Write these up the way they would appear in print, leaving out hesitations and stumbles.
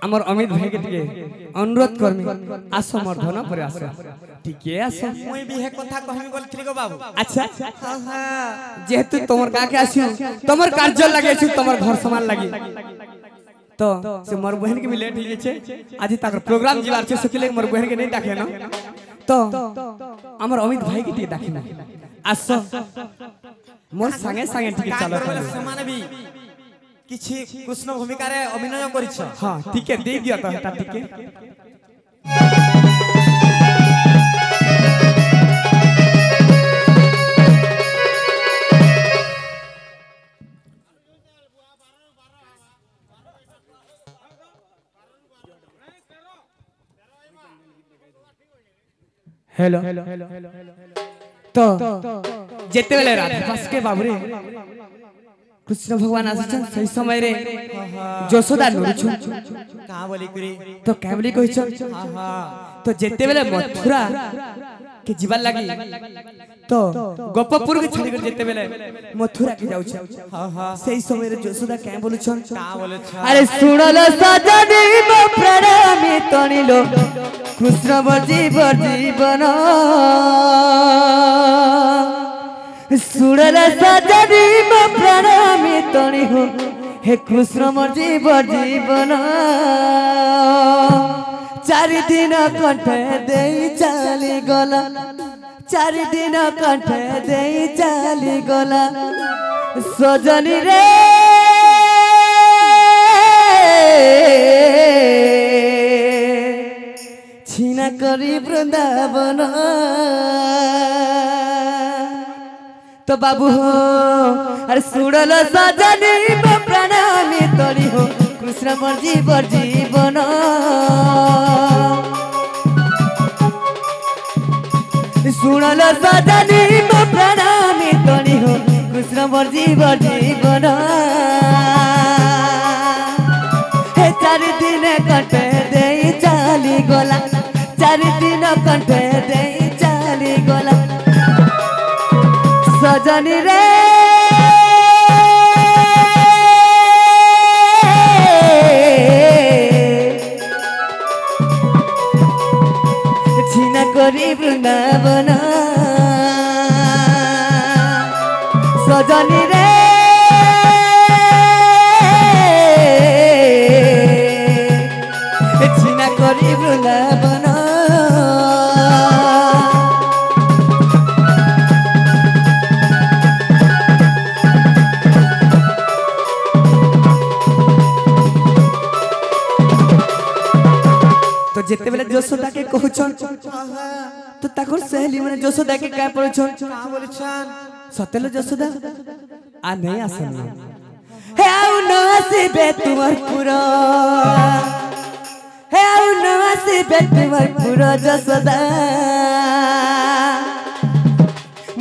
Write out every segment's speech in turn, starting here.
আমার অমিত ভাইকে টিকে অনুরোধ করমি আস মর্ধন পরে আস টিকে আস মুই বিহে কথা কহিমি বলছিলি গো বাবু। আচ্ছা হ্যাঁ হ্যাঁ যেহেতু তোমার কাকে আসিও তোমার কার্য লাগিয়েছি তোমার ঘর সমান লাগি তো সে মোর বহন के लेट हो गए आज ताकर प्रोग्राम जीवार छे सकिले मोर बहन के नहीं डाके ना तो हमर अमित भाई के टी डाके ना आस मोर संगे संगे ठीक चलो समान भी किछि कृष्ण भूमिका रे अभिनय करिछ। हां ठीक है दे दिया तो ठीक है हेलो तो जेते बेले रात बस के बाबू रे कृष्ण भगवान आछन सही समय रे यशोदा नुरछु का बोली करी तो कैबली कहिछ हां तो जेते बेले मथुरा के जीवन लगी तो गोपपुर के छड़ी कर जेते बेले मथुरा के जाउ छ हां हां सही समय रे यशोदा के बोलुछन का बोलछ अरे सुनलो सजनी मो प्रणमी तणिलो कृष्ण जीवन सुनल सजनी मो प्रणमी तणी हो हे कृष्ण मोर जीवन चारि दिन कंठे देई चली गला चारि दिन कंठे देई चली गला सजनी रे छीना करी वृंदावन तो बाबू हो अरे सुनलो सजनी मो प्रणमी तोरी हो कृष्ण मोर जीवन सुनलो सजनी मो प्रणमी तोरी हो कृष्ण मोर जीवन हे चारि दिन कटे देई चली गला चारि दिन कटे देई चली गला सजनी रे छीना करी वृंदावन सजनी रे छीना करी वृंदावन तो जेते बेले यशोदा के कहछन तो ताकर सहेली माने यशोदा के का पड़छन का बोलछन सतेलो यशोदा आ नहीं आसन हे आउ न आसीबे तुमर पुरा हे आउ न आसीबे तुमर पुरा यशोदा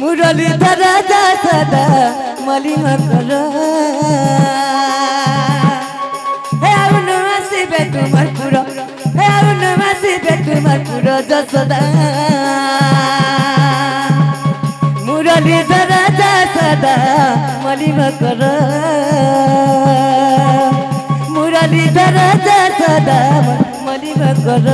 मुरली धरा यशोदा मलिन कर हे आउ न आसीबे तुमर पुरा हे आउ न आसीबे तुमर पुरा यशोदा मुरली धरा यशोदा मलिन कर मुरली धरा यशोदा मलिन कर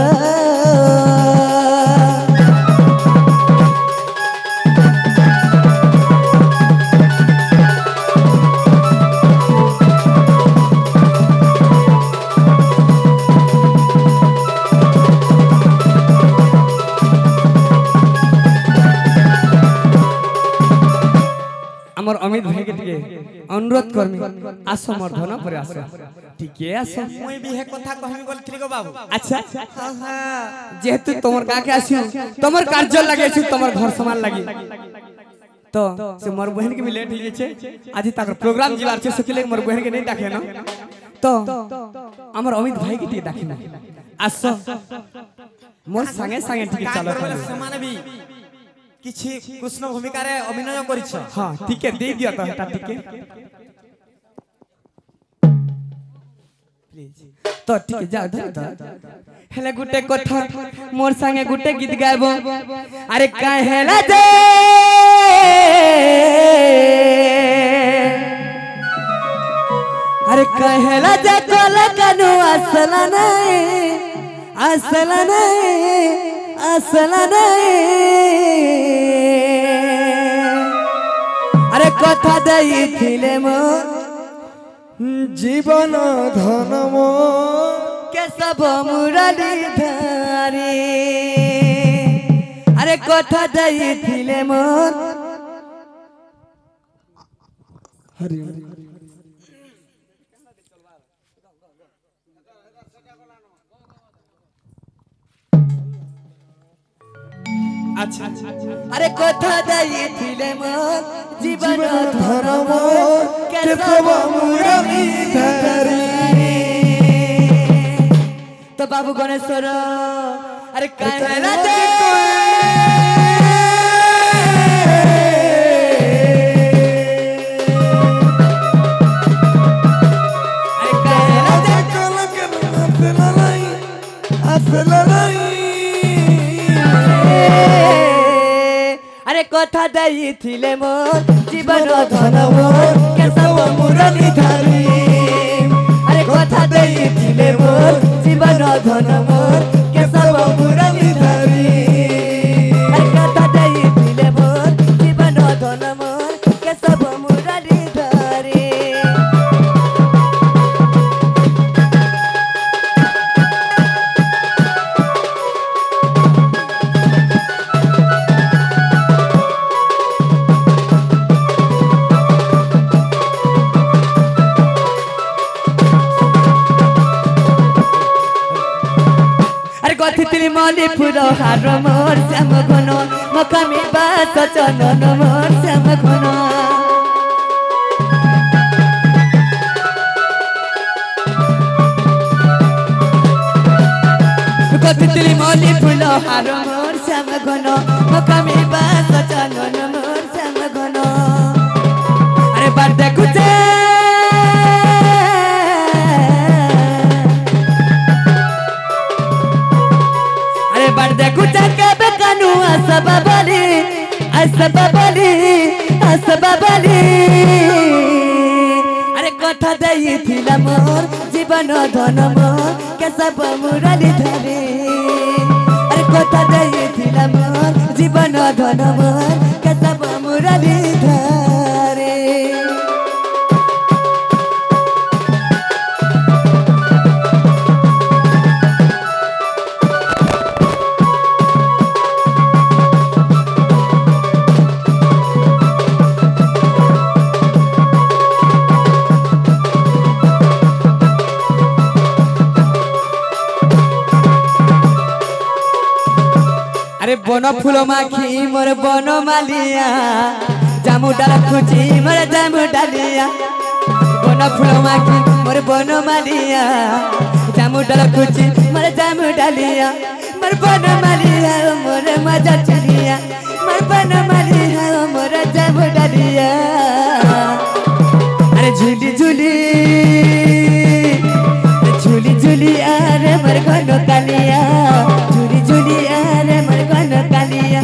हमर अमित भाई के टिके अनुरोध करमी आस मर्धन परे आस टिके आस मुई बिहे कथा कहिमी बोलथिली गो बाबू। अच्छा हां हां जेहेतु तोमर काके आसियो तोमर कार्य लागेछु तोमर घर समान लागी तो से मोर बहन के लेट हो गए आज ताकर प्रोग्राम जीवार छे सकिले मोर बहन के नहीं डाके ना तो हमर अमित भाई के टिके डाके ना आस मोर संगे संगे ठीक चलो समान भी किछि कृष्ण भूमिका रे अभिनय करिछ। हां ठीक है दे दिया तो ठीक है प्लीज तो ठीक है जा हेले गुटे कथा मोर संगे गुटे गीत गायबो अरे काहे हेला दे अरे कहला जे कोला कनु असला नहीं असला नहीं असला नहीं अरे कथा देई थिले मो জীবন ধন के सब मुरली धारी अरे कथा देई थिले मो हरि अच्छा अरे कथा देई थिले मो जीवन धर्म के सब मुरली धारी तो बाबू गणेश्वर अरे कहला जे अरे कथा देई थिले मोर जीवन धन मोर के सब मुरली धारी अरे कथा देई थिले मोर जीवन धन मोर के सब मुरली धारी अरे कथा देई थिले मोर जीवन धन मोर के सब मुरली धारी तिली मली फुल हार मोर श्याम घन मकामी बात चनन मोर श्याम घन तिली मली फुल हार मोर श्याम घन मकामी बात चनन मोर श्याम घन अरे बार देखुचे देखु चके बेकानु असबाबली अरे कथा देई थिला मोर जीवन धन मोर के सब मुरली धारी अरे कथा देई थिला मोर जीवन धन मोर के सब मुरली धारी अरे बन फूल माखी मोर बन मालिया जामु डाल खुची मोर जामु डालिया बन फूल माखी मोर बन मालिया जामु डाल खुची मोर जामु डालिया मोर बन मालिया मोर मजा चलिया मोर बन मालिया मोर जामु डालिया अरे झूली झूली झूली झूली अरे मोर घन कालिया झूली झूली अरे मोर घन कालिया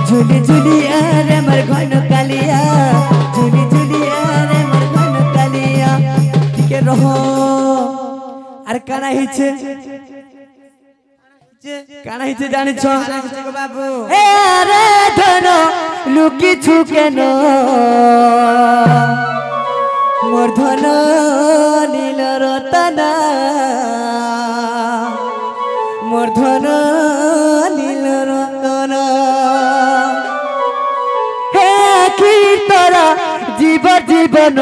झूली झूली अरे मोर घन कालिया झूली झूली अरे मोर घन कालिया टिके रहो अरे काना हिचे जानि छ बाबू ए अरे धन लुकी छुके न मोर धन नील रतना मोर धन नील रतना हे कीर्तन जीव जीवन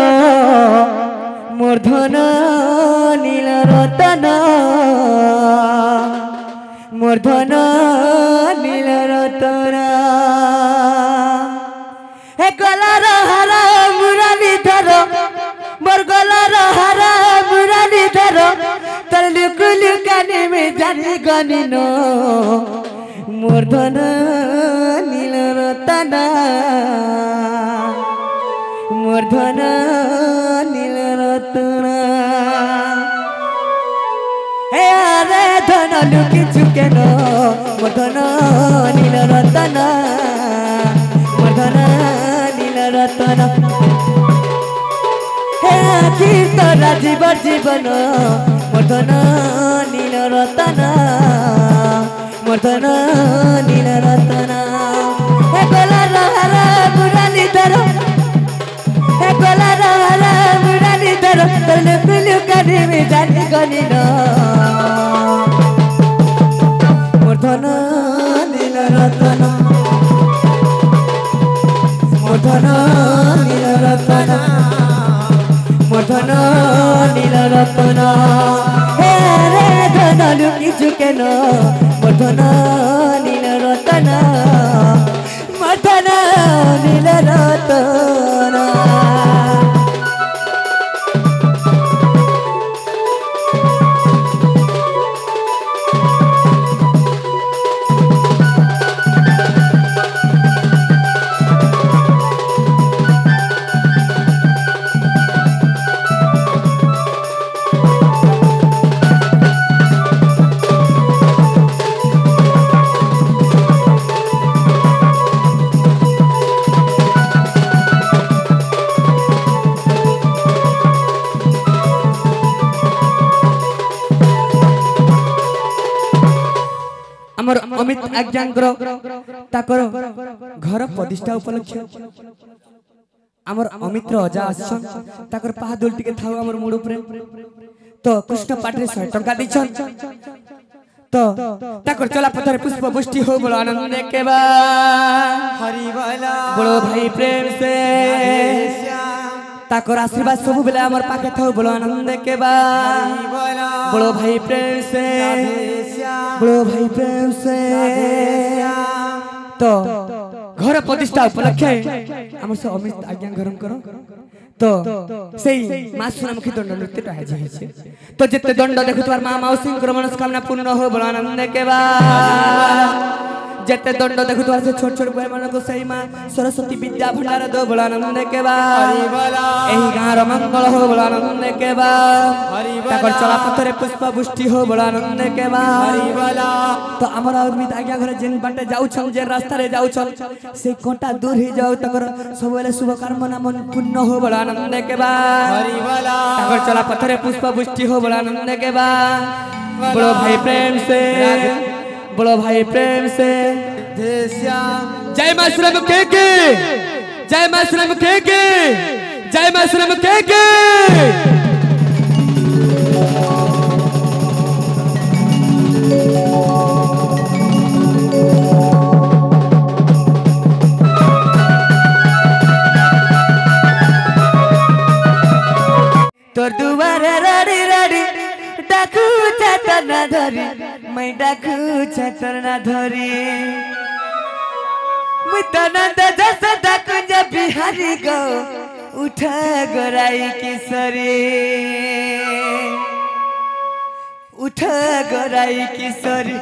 मोर धन नील रतना मोर धन नील रतना हे गलार हारा मुरली धर मोर गलार हारा मुरली धर तर लुकु लुकानी में जानी गनिन मोर धन नील रतना मोर धन नील रतना हे अरे धन लुकी चुके न मोर धन नील रतना मोर धन नील रतना हे আখি তোরা জীবন জীবন মর্ধন নীল রতন মর্ধন নীল রতন হে গোলা রহারা মুরালি ধর হে গোলা রহারা মুরালি ধর তলে পিলু কাদিমি জানি গনিন মর্ধন নীল রতন মর্ধন নীল রতন মর্ধন নীল রতন হে রে ধন লুকিছু কেন মর্ধন নীল রতন মর্ধন নীল রতন আমার অমিত আজ্ঞাঙ্কর তাকর ঘর প্রতিষ্ঠা উপলক্ষে আমার অমিত্র অজা আসছন তাকর পাহা দুল টিকে থাও আমার মুড় উপরে তো কৃষ্ণ পাটরে 100 টাকা দিছন তো তাকর চলা পথরে পুষ্প বৃষ্টি হো বড় আনন্দ কেবা হরি বলা বড় ভাই প্রেম সে তাকর আশীর্বাদ সবু বেলা আমার পাখে থাও বড় আনন্দ কেবা বড় ভাই প্রেম সে বড় ভাই প্রেম সে তো ঘর প্রতিষ্ঠা উপলক্ষে আমার সে অমিত আজ্ঞা গ্রহণ করো তো সেই মা সুনামুখী দণ্ড নৃত্যটা হাজি হয়েছে তো যেতে দণ্ড দেখো তোমার মা মাউসীঙ্কর মনস্কামনা পূর্ণ হো বড় আনন্দ কেবা যেতে দণ্ড দেখো তোমার সে ছোট ছোট বই মানক সেই মা সরস্বতী বিদ্যা ভণ্ডার দো বড় আনন্দ কেবা এই গাঁর মঙ্গল হো বড় আনন্দ কেবা তাকর চলা পথরে পুষ্প বৃষ্টি হো বড় আনন্দ কেবা তো আমার অমিত আজ্ঞা ঘরে যেন বাটে যাউছন যে রাস্তারে যাউছন সেই কোটা দূর হয়ে যাও তাকর সবলে শুভ কামনা মন পূর্ণ হো বড় আনন্দ কেবা তাকর চলা পথরে পুষ্প বৃষ্টি হো বড় আনন্দ কেবা বড় ভাই প্রেম সে বড় ভাই প্রেম সে জয় মা শ্রম কে জয় মা শ্রম কে জয় মা শ্রম কে তোর দুয়ারে রাড়ি রাড়ি ডাকু চাতর না ধরি मैं डाकू छतर ना धरी मैं तनंद जस डाकू जब बिहारी गो उठा गोराई किशोरी उठा गोराई किशोरी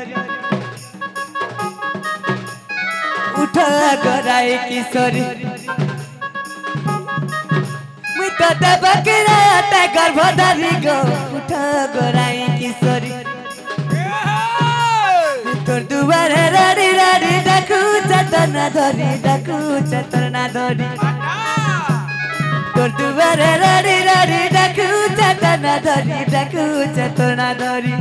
उठा गोराई किशोरी मैं तो दबकरा ते गर्भधारी गो उठा गोराई किशोरी তোর দুয়ারে রাড়ি রাড়ি ডাকু চাতর না ধরি ডাকু চাতর না ধরি তোর দুয়ারে রাড়ি রাড়ি ডাকু চাতর না ধরি ডাকু চাতর না ধরি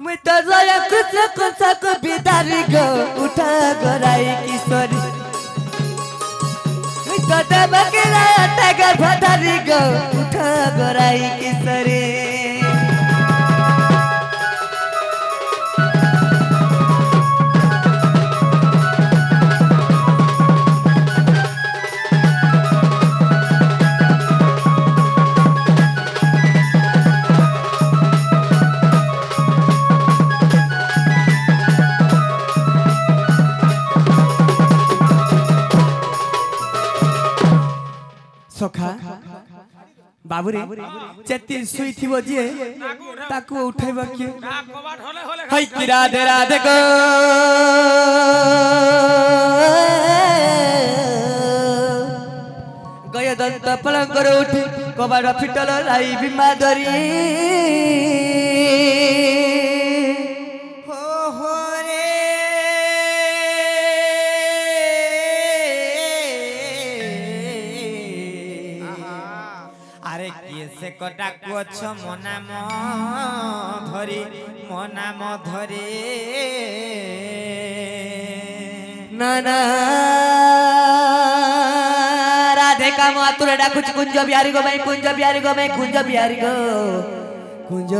মুই তো জয়া কুচ কুচ বিদারি গো উঠা গোরাই কিশোরী মুই তো দবকরা টাইগার ভদারি গো উঠা গোরাই কিশোরী सखा बाबूरे चेती सुई थी वो जिए ताकू उठाइबा के हई कि राधे राधे गो गय दंत पलंकर उठी कबाड़ फिटल लाई बिमा धरी ଅନେକ ଡାକୁଅଛ ମୋ ନାମ ଧରି ମୋ ନାମ ଧରି ना ना राधे का मातुर डाकुच कुंज बिहारी गो मैं कुंज बिहारी गो मैं कुंज बिहारी गो कुंज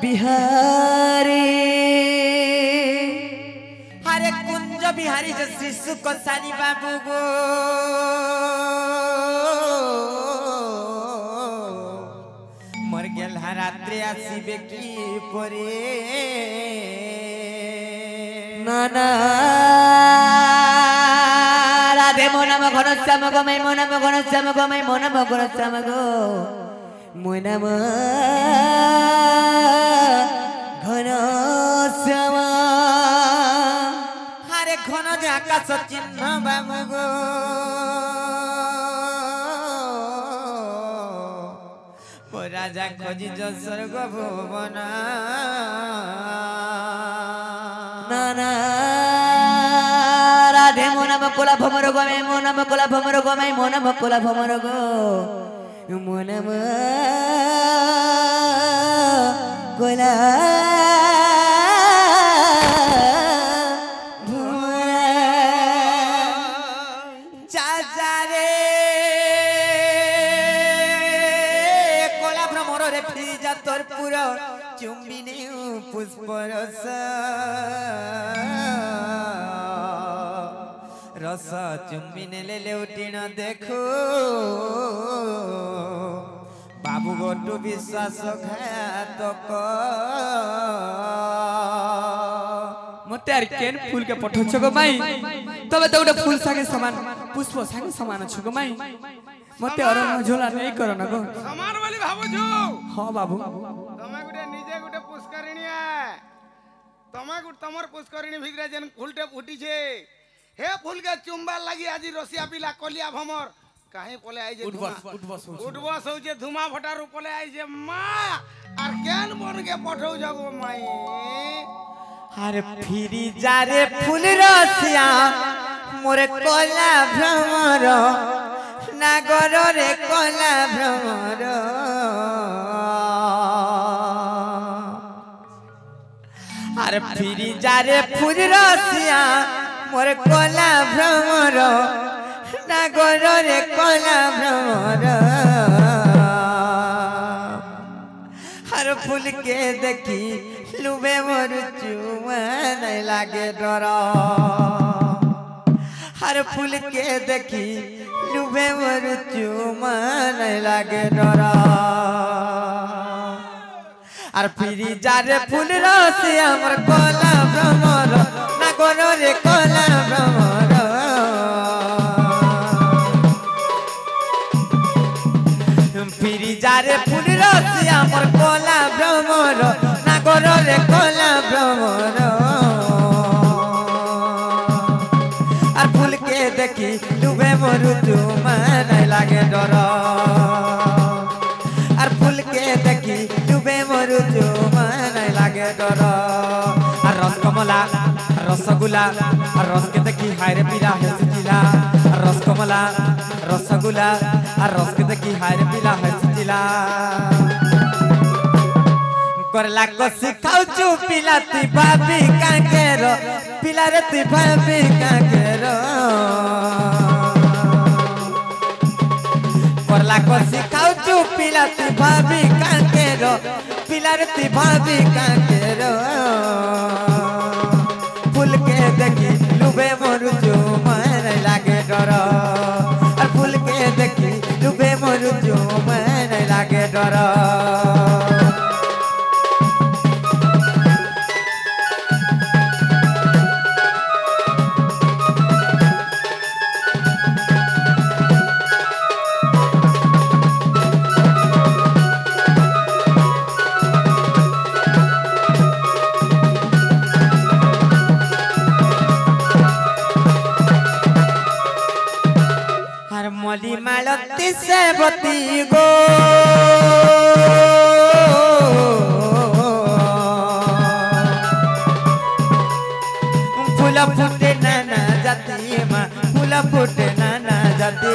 बिहारी हरे कुंज बिहारी जो शिशु कसानी बाबू गो मर गेल रात्रि आसीबे की परे नाना राधे मोनम घनश्याम गो मैं मोनम घनश्याम गो मैं मोनम घनश्याम गो मोनम घनश्याम हरे घन जे आकाश चिन्ह बाबू गो ओ राजा खोजी जो स्वर्ग भुवन नाना राधे मोनम कोला भमर गो मैं मोनम कोला भमर गो मैं मोनम कोला भमर गो मोनम कोला चाचा रे कोला भ्रमर रे फिजा तोर पुरो चुम्बिने पुष्परस रस चुम्बिने ले उठिन देखो बाबू गोटू विश्वास घातक मते यार केन फूल के पठोछ गो माई तबे तो उडे फूल सागे समान पुष्प सागे समान छ गो माई मते अरन झोला नहीं करो ना गो समान वाली भाबो छु हां बाबू तमे गुटे निजे गुटे पुष्करिणी है तमे गुट तमर पुष्करिणी भिगरे जन फूलटे फुटी छे हे फूल के चुम्बा लागि आजी रसिया पिला कलिया भमर काहे पले आई जे उठबस हो जे धुमा फटार पले आई जे मां आर केन बन के पठौ जगो माई अरे फिरी जा रे फूल रसिया मोरे कोला भ्रमर नागर रे कोला भ्रमर अरे फिरी जा रे फूल रसिया मोरे कोला भ्रमर नागर रे कोला भ्रमर हर फूल के देखी लुबे मोर चुमा नहीं लागे डर हर फूल के देखी लुबे मोर चुमा नहीं लागे डर और फिरी जा रे फूल रसिया मोर कोला भ्रमर नागर रे कोला भ्रमर फिरी जा रे फूल रसिया मोर कोला भ्रमर नागर रे कोला भ्रमर और फूल के देखी डूबे मोर चुमा नहीं लागे डर और फूल के देखी डूबे मोर चुमा नहीं लागे डर और रसकमला रसगुल्ला और रस के देखी हायरे पीला हंसचिला रसकमला रसगुल्ला और रस के देखी हायरे पीला हंसचिला करला को सिखाऊ चू पिला ती भाभी काकेरो पिला रे ती भाभी काकेरो करला को सिखाऊ चू पिला ती भाभी काकेरो पिला रे ती भाभी काकेरो फूल के देखी लुबे मोर जो मन लागे डर और फूल के देखी लुबे मोर जो मन लागे डर मली मालती से बती गो फूल फूटे नाना जाती माँ फूल फूटे नाना जाती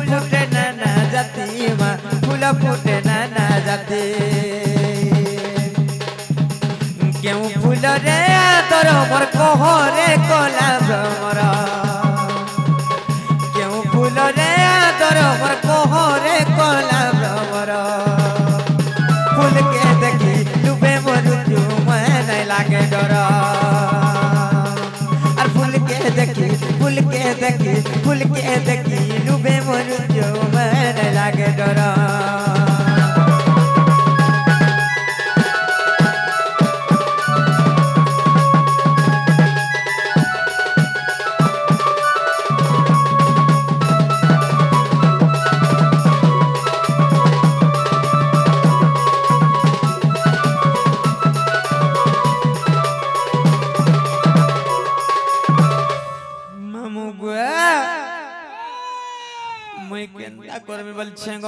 फुटे ना जाती माँ फूल फुटे ना जाती क्यों फूल रे तोर मोर कहरे कला भ्रमर क्यों फूल रे तोर मोर कहरे कला भ्रमर फूल के देखी डूबे मरुचु मैं नहीं लागे डर और फूल के देखी डूबे मरुचु मैं नहीं लागे डर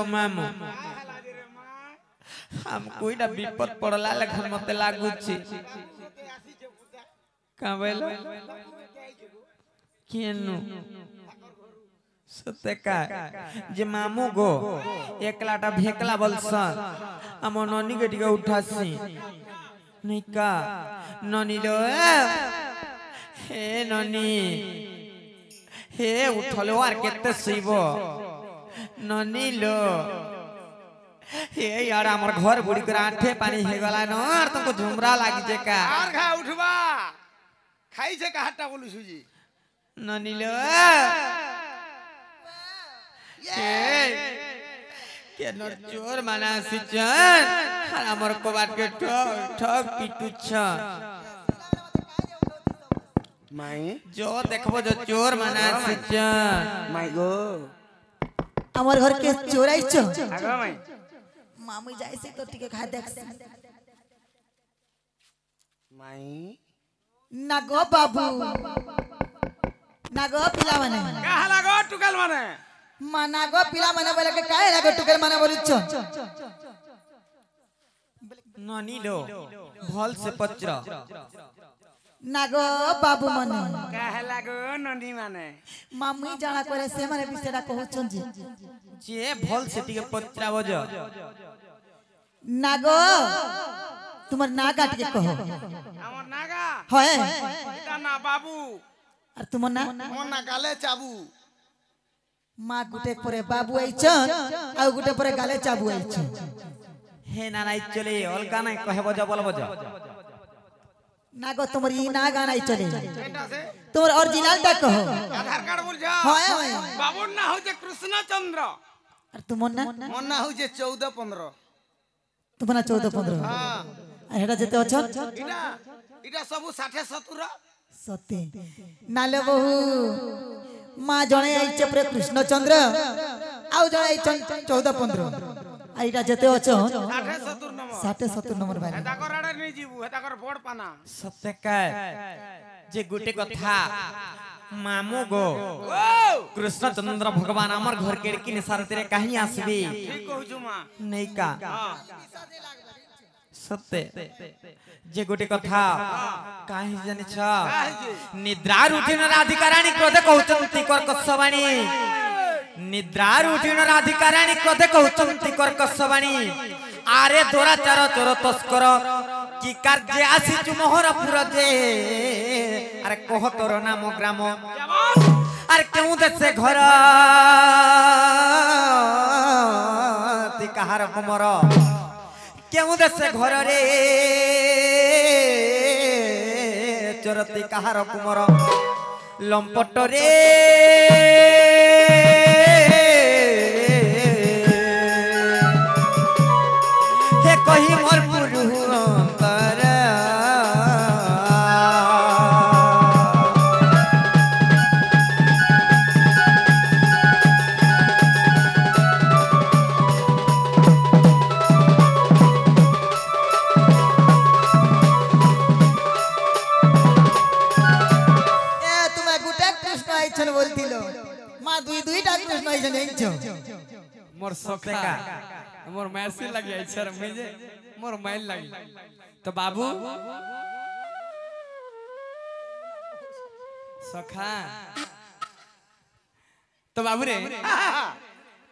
मामू हम कोई ना विपद पड़ला लेखन मते लागुची का बोलो केनु सते का जे मामू गो एकलाटा भेकला बलसन हम ननी के टिके उठासी नहीं का ननी लो हे ननी हे उठलो आर केते सईबो ननी लो हे यार हमर घर बुड़ी कर आठे पानी हे गला न और तुमको झुमरा लागी जे का आर खा उठबा खाई जे का हट्टा बोलु सुजी ननी लो ये के न चोर माना सिचन और हमर को बात के ठक ठक पिटू छ माई जो देखबो जो चोर माना सिचन माई गो আমার ঘর কে চোরাইছো आगा माई মামুই যাইছে তো টিকে খা দেখছি माई না গো বাবু না গো পিলা মানে কাহা লাগো টুকাল মানে মানা গো পিলা মানে বলে কে কাহে লাগো টুকের মানে বলিছ ननी लो भल से पचरा না গো বাবু মানে কাহা লাগো নন্দী মানে মামুই জানা করে সে মানে বিষয়টা কହୁছন জি जे भल से टिके पचरा बज না গো তোমার না কাট কে কहो আমার নাগা হয় এটা না বাবু আর তোমার না আমার না গালে চাবু মা গুটে পরে বাবু আইছন আর গুটে পরে গালে চাবু আইছন हे नानाई चले अलगा नहीं कहे बजा बोल बजा না গো তোমার ই না গানাই চলে এটা সে তোমার অরিজিনালটা কहो আধার কার্ড বল যাও হয় হয় বাবুর না হচ্ছে কৃষ্ণচন্দ্র আর তোমার না মন না হচ্ছে 14 15 তোমার না 14 15 হ্যাঁ আর এটা যেতে অছন এটা এটা সবু 60 70 সত্যি নালে বহু মা জনে আইছে প্রে কৃষ্ণচন্দ্র আউ জনে আইছন 14 15 আর এটা যেতে অছন 60 70 নম্বর 60 70 নম্বর বাড়ি এটা কর আড়ে নেই জিবু এটা কর বড় পানা सत्य का जे गुटे कथा मामू गो ও कृष्णचंद्र भगवान अमर घर के की निसार तेरे कहीं आसबी ঠিক কইছু মা नहीं का सत्य जे गुटे कथा काहे जानि छ निद्रा उठिन राधिकाराणी क्रोधे कहउचंती कर कसवाणी निद्रा उठिन राधिकाराणी क्रोधे कहउचंती कर कसवाणी आरे दोराचार चोर तस्कर की कार्य आसी मोहरपुर जे अरे कह तोर नाम ग्राम अरे क्यों देसे घर ती कहार कुमर क्यों देसे घर रे चोरती कहार कुमर लंपट रे हे कही मोर पुरु अंतर मोर सखा मोर मैसी लगी आई सर मुझे मोर माइल लगी तो बाबू सखा तो बाबू रे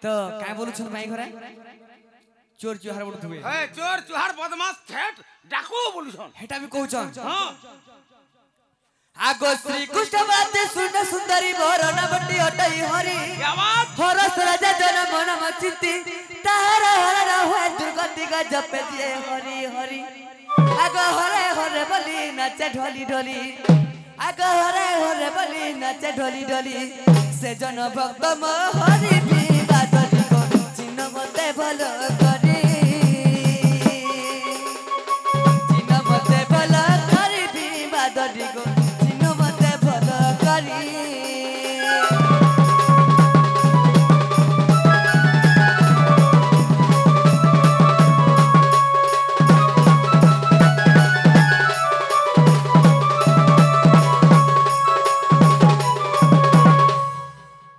তো কাই বলুছন ভাই ঘরে চোর চুহার বলুথুবে হে চোর চুহার বদমাস ঠেট ডাকু বলুছন হেটা বি কହୁছন হ্যাঁ আগো শ্রীকৃষ্ণ বাতে সুন সুন্দরী বরণ বটি অটাই হরি क्या बात হরস রাজা জন মন মচিতি তাহার হর হয় দুর্গতি গ জপে দিয়ে হরি হরি আগো হরে হরে বলি নাচে ঢলি ঢলি আগো হরে হরে বলি নাচে ঢলি ঢলি সে জন ভক্ত ম হরি বিবা দলি গো চিহ্ন মতে ভালো করি চিহ্ন মতে ভালো করি বিবা দলি গো চিহ্ন মতে ভালো করি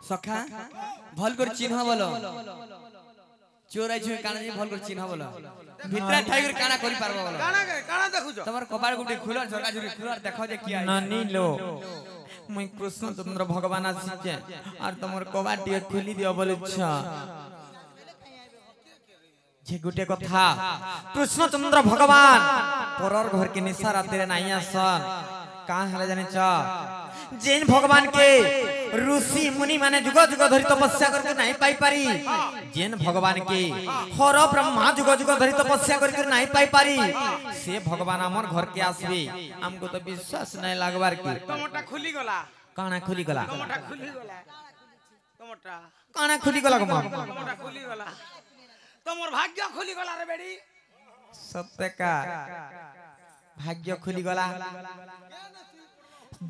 সখা ভাল করে চিহ্ন বলো চোর আইছো কানা জি ভাল করে চিহ্ন বলো ভিতরে ঠাই করে কানা করি পারবো বলো কানা দেখুছ তোমার কপাল গুটি খুলো ঝরকা ঝুরি খুলো আর দেখো যে কি আই নানি লো মুই কৃষ্ণচন্দ্র ভগবান আসিছে আর তোমার কবাটি খুলি দিও বলছ যে গুটে কথা কৃষ্ণচন্দ্র ভগবান পরর ঘর के निशा राते নাই আসন का हले जानिछ जैन भगवान के ऋषि मुनि माने जुग जुग धरि तपस्या करके नहीं पाई पारी जैन भगवान के हर ब्रह्मा जुग जुग धरि तपस्या करके नहीं पाई पारी से भगवान हमर घर के आसबे हमको तो विश्वास नहीं लागबार की तमटा खुली गला काना खुली गला तमटा खुली गला तमटा काना खुली गला गमा तमटा खुली गला तमर भाग्य खुली गला रे बेडी सत्य का भाग्य खुली गला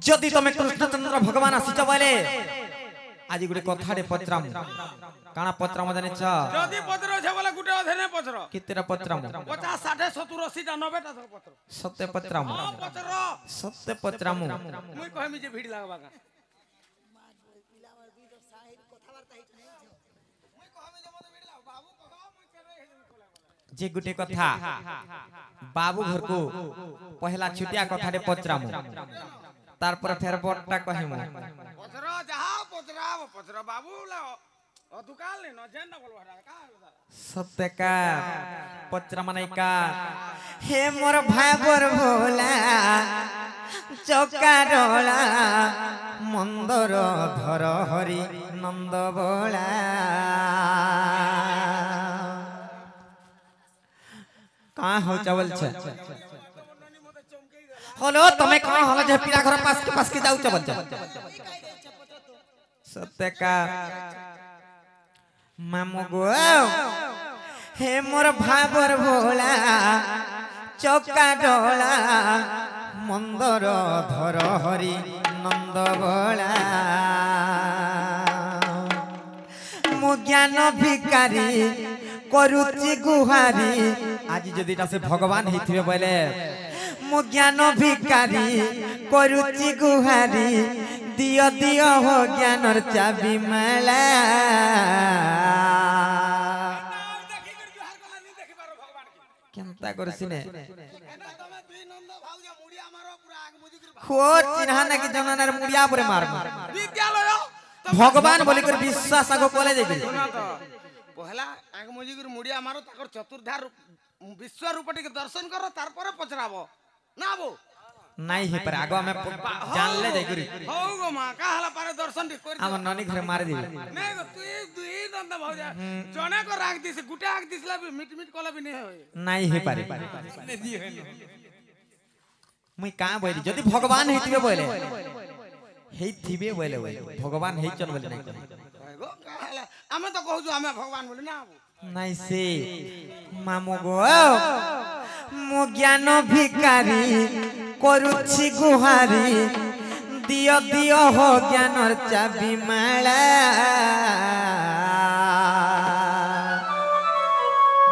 जदि तमे कृष्णचंद्र भगवान आसीच बोले आज गुटे कथाडे पचराम काना पचराम जाने छ যদি পত্র আছে বলে গুটে অধেনে পত্র कितेरा पचराम 50 60 70 80 টা 90 টা পত্র सत्य पचराम হ্যাঁ পত্র सत्य पचराम মুই কইমি যে ভিড় লাগবা কা जे गुटे कथा बाबू घर को पहला छुटिया कथाडे पचराम तार पर फेर बटटा कहिमु পত্র যাহা পত্রাব পত্র বাবু লা অতুকাল নে নজেন না বলবা কা सत्य का पचराम नहीं का हे मोर भाई बर भोला चौका डोला मंदर धर हरि नंद बोला कहाँ हो चावल छे हेलो तमे कहाँ हला जे पीरा घर पास के जाऊ चावल छे सत्य का मामू गो हे मोर भाबर भोला चौका डोला मंदर धर हरि नंद बोला मु ज्ञान भिकारी करुचि गुहारी आज जदि से भगवान हिथिबे बोले मु ज्ञान भिकारी करुचि गुहारी दियो दियो हो ज्ञानर चाबी माला দেখি করে জোহার গলা নি দেখি পারো ভগবান কি केनता करसिने এটা তুমি দুই নন্দ ভাউজা মুড়ি আমারো পুরা আগ মুজি করে खो चिन्हा ना कि जनानार मुड़िया परे मार বিদ্যালয় भगवान बोली कर विश्वास आगो कोले देबे শোনা তো পহলা আগ মুজি করে মুড়ি আমারো তাকর চতুর্ধার বিশ্ব রূপটিকে দর্শন করো তারপরে পচরাবো না বো नहीं हे पर आगो हमें जान ले जाई करी হও গো মা কা হলা পারে দর্শন ঠিক করি हमर नानी घर मार देबे নাই গো তুই দুই নন্দ ভাউজা জনে কো রাখ দিছে গুটা আগ দিছলা মিট মিট কলা বি নেই হয় नहीं हे पारे मुई का बोली जदि भगवान हेतिबे बोले हेथिबे बोले भगवान हेचन बोले नहीं গো কা হলা আমি তো কহু আমি ভগবান বলি না বো नहीं से मामू गो मु ज्ञान भिकारी करुछि गुहारी दियो दियो हो ज्ञानर चाबी माला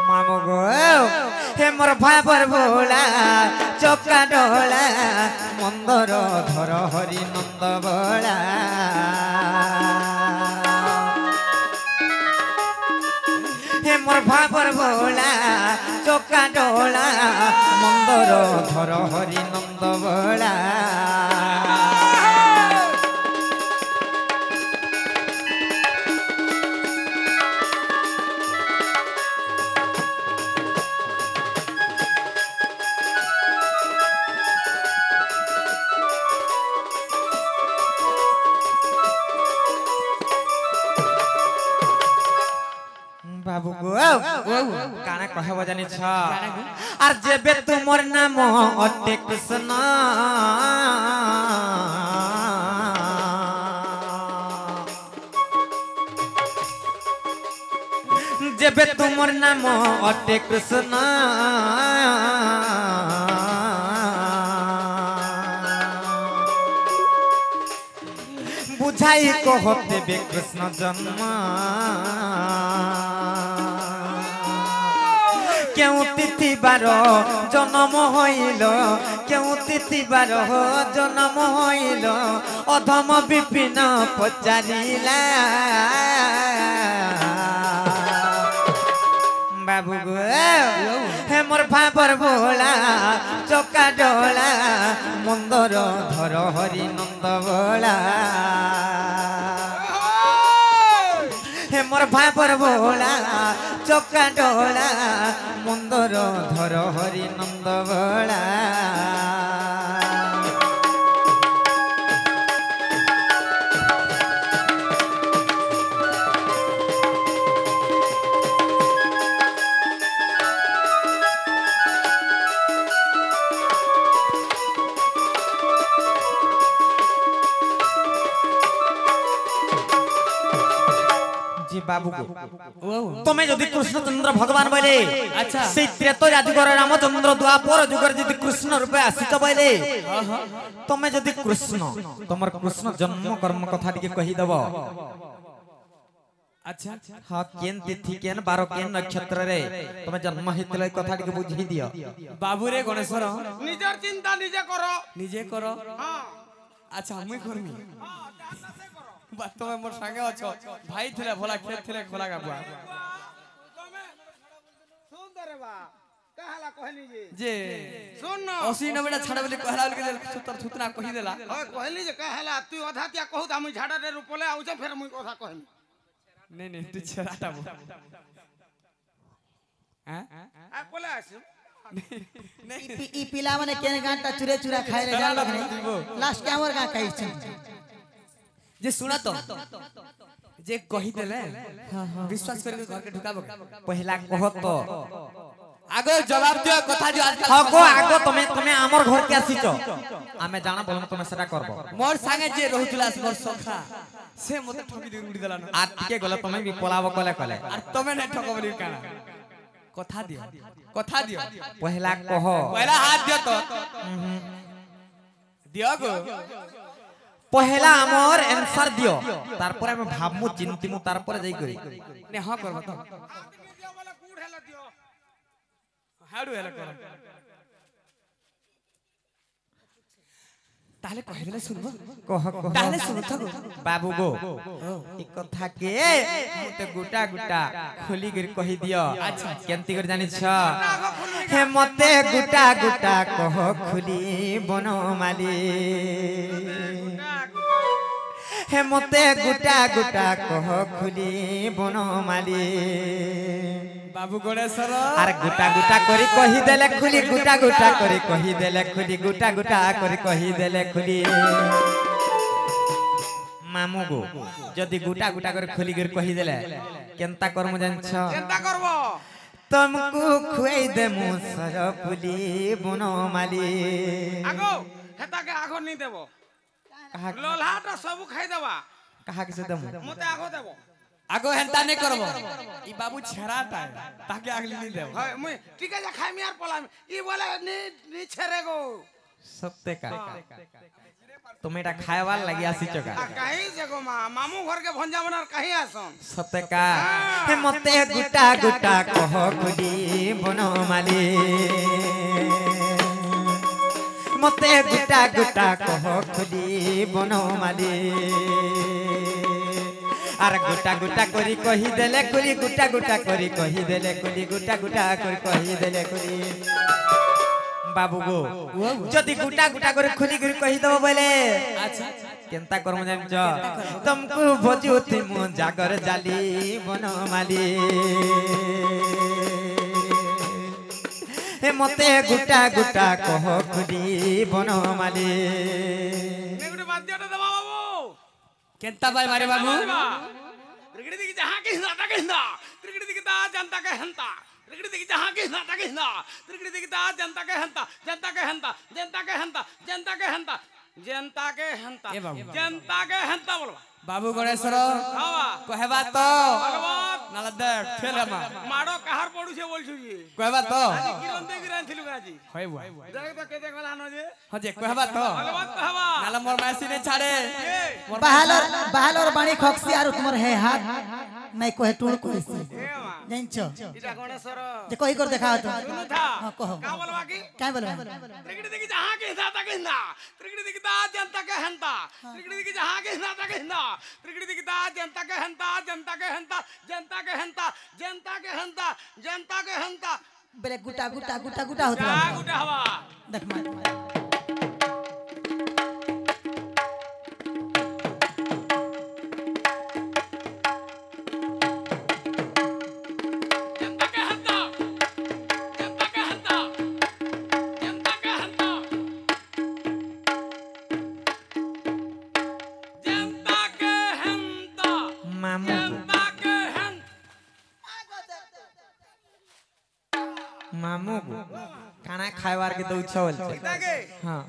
मामू गो हे मोर भाई बर भोला चौका डोला मंदर धर हरि नंद बोला हे मोर भाबर भोला चौका डोला मंदर धर हरि नंद बोला बाबू गो काना कहब जानी छ आर जेबे तुमर नाम अटे कृष्ण जेबे तुमर नाम अटे कृष्ण बुझाई कहते बे कृष्ण जन्म क्यों तिथि बार जन्म हईल क्यों तिथि बार जन्म हईल अधम विपिन पचारिला बाबू गो हे मोर भाबर भोला चका डोला मंदर धर हरि नंद बोला हे मोर भाबर भोला चका डोला मंदर धर हरि नंद बोला बाबू तुम्हें जदि कृष्णचंद्र भगवान बोले अच्छा से त्रेता जादुगर रामचंद्र द्वापर जुगर जदि कृष्ण रूपे आसित बोले तुम्हें जदि कृष्ण तुमर कृष्ण जन्म कर्म कथा टिके कहि देब अच्छा हां केन तिथि केन बार केन नक्षत्र रे तुमे जन्म हितले कथा टिके बुझी दियो बाबू रे गणेश्वर निजर चिंता निजे करो हां अच्छा मुई करमी बात तो मोर संगे अछो भाई थले भला खेत थले खोला का बुआ सुन रे बा कहला कहली जे सुन न 80 90 छाड़ बोली कहला बोली सुतर सुतना कहि देला हां कहली जे कहला तू अधा त्या कहू त हम झाड़ा रे रुपले आउ जे फेर मुई कथा कहमी नहीं तू छराटा बो हैं आ कोला आसु ई पिला माने केन गांटा चुरे चुरा खाए रे जान लग लास्ट के हमर गा कहि छ जे सुना तो जे कहि देले विश्वास करके घर के ढुकाबो पहला कह तो आगो जवाब दियो कथा जो आज हगो आगो तुमे हमर घर के आसीचो आमे जाना बोलम तुमे सेटा करबो मोर संगे जे रहुतला मोर सखा से मते ठकी दे उड़ी देला आ टिके गले तुमे भी पलाबो कले कले और तमे नै ठकबली काना कथा दियो पहला कह पहला हाथ दियो तो दियो गो पहला हमर आंसर दियो तार पर हम भाबमु चिंतिमु तार पर जाई करी ने हां करबो तो दियो वाला कूड़ हेला दियो हाडू हेला कर ताले कहि देले सुनबो कह ताले सुन थगो बाबू गो ई कथा के मते गुटा गुटा खोली कर कहि दियो अच्छा केंती कर जानि छ हे मते गुटा गुटा कह खुली बनमाली हे मते गुटा गुटा कह खुली बनमाली बाबू गणेश्वर आर गुटा गुटा करी कहि देले खुली गुटा गुटा करी कहि देले खुली गुटा गुटा करी कहि देले खुली मामू गो जदी गुटा गुटा करी खुली कर कहि देले केनता करम जान छ चिंता करबो तुमको खुआई दे मु सरपुली बनमाली आगो हेता के आगो नहीं देबो कहा लोलहाटा सब खाई देबा कहा के से दम मते आगो देबो आगो हेंता नै करबो ई बाबू छराटा है ताके अगली नहीं देबो हाय मुई टिका जा खाई मियार पलाम ई बोले नी छरेगो सत्य का तुम एटा खायवाल लागि आसी चका कहीं जगो मामू घर के भंजा बनार कहीं आसन सत्य का हे मते गुटा गुटा कह गुडी बनमाली मते गुटा गुटा कह खुदी बनमाली आर गुटा गुटा करी कहि देले कुली गुटा गुटा करी कहि देले कुली गुटा गुटा करी कहि देले कुली बाबू गो जदी गुटा गुटा करे खुली कर कहि दबो बोले अच्छा केनता करम जान छ तुमको भजुति मु जागर जाली बनमाली हे मते गुटा गुटा कह खुदी बनमाली नेगुटे बाद्यटा दबा बाबू केनता भाई मारे बाबू त्रिगड़ी दिखे जहां के हिंदा ता के हिंदा त्रिगड़ी दिखे दिखता जनता के हंता त्रिकड़ी दिख जहां के हंता के हंता त्रिकड़ी दिखता जनता के हंता जनता के हंता जनता के हंता जनता के हंता जनता के हंता जनता के हंता बोलवा बाबू गणेश्वर कहबा तो नाला देख फेल हम मारो कहार पडू छे बोलछु जी कहबा तो আজি किरण दे थिलु गाजी होय बुआ देख तो केते गला न जे हां जे कहबा तो भगवान कहबा नाला मोर मासी ने छाड़े बाहालर बाणी खक्सी आरो तुमर है हाथ नहीं कहे टूण कइसी जानिछो इटा गणेश्वर जे कहि कर देखा तो सुनु था हां कहो का बोलवा की काय बोलबा त्रिकड़ी दिख जहां के हंता के हंता त्रिकड़ी दिखता जनता के हंता त्रिकड़ी दिख जहां के हंता के हंता त्रिकड़ी दिखता जनता के हंता जनता के हंता जनता के हंता जनता के हंता जनता के हंता बेले गुटा गुटा गुटा गुटा होता गुटा हवा देख मार जनता के हंता जनता के हंता जनता के हंता जनता के हंता मामू जनता के हंता मामू खाना खाइबार के दउ छल इताके हां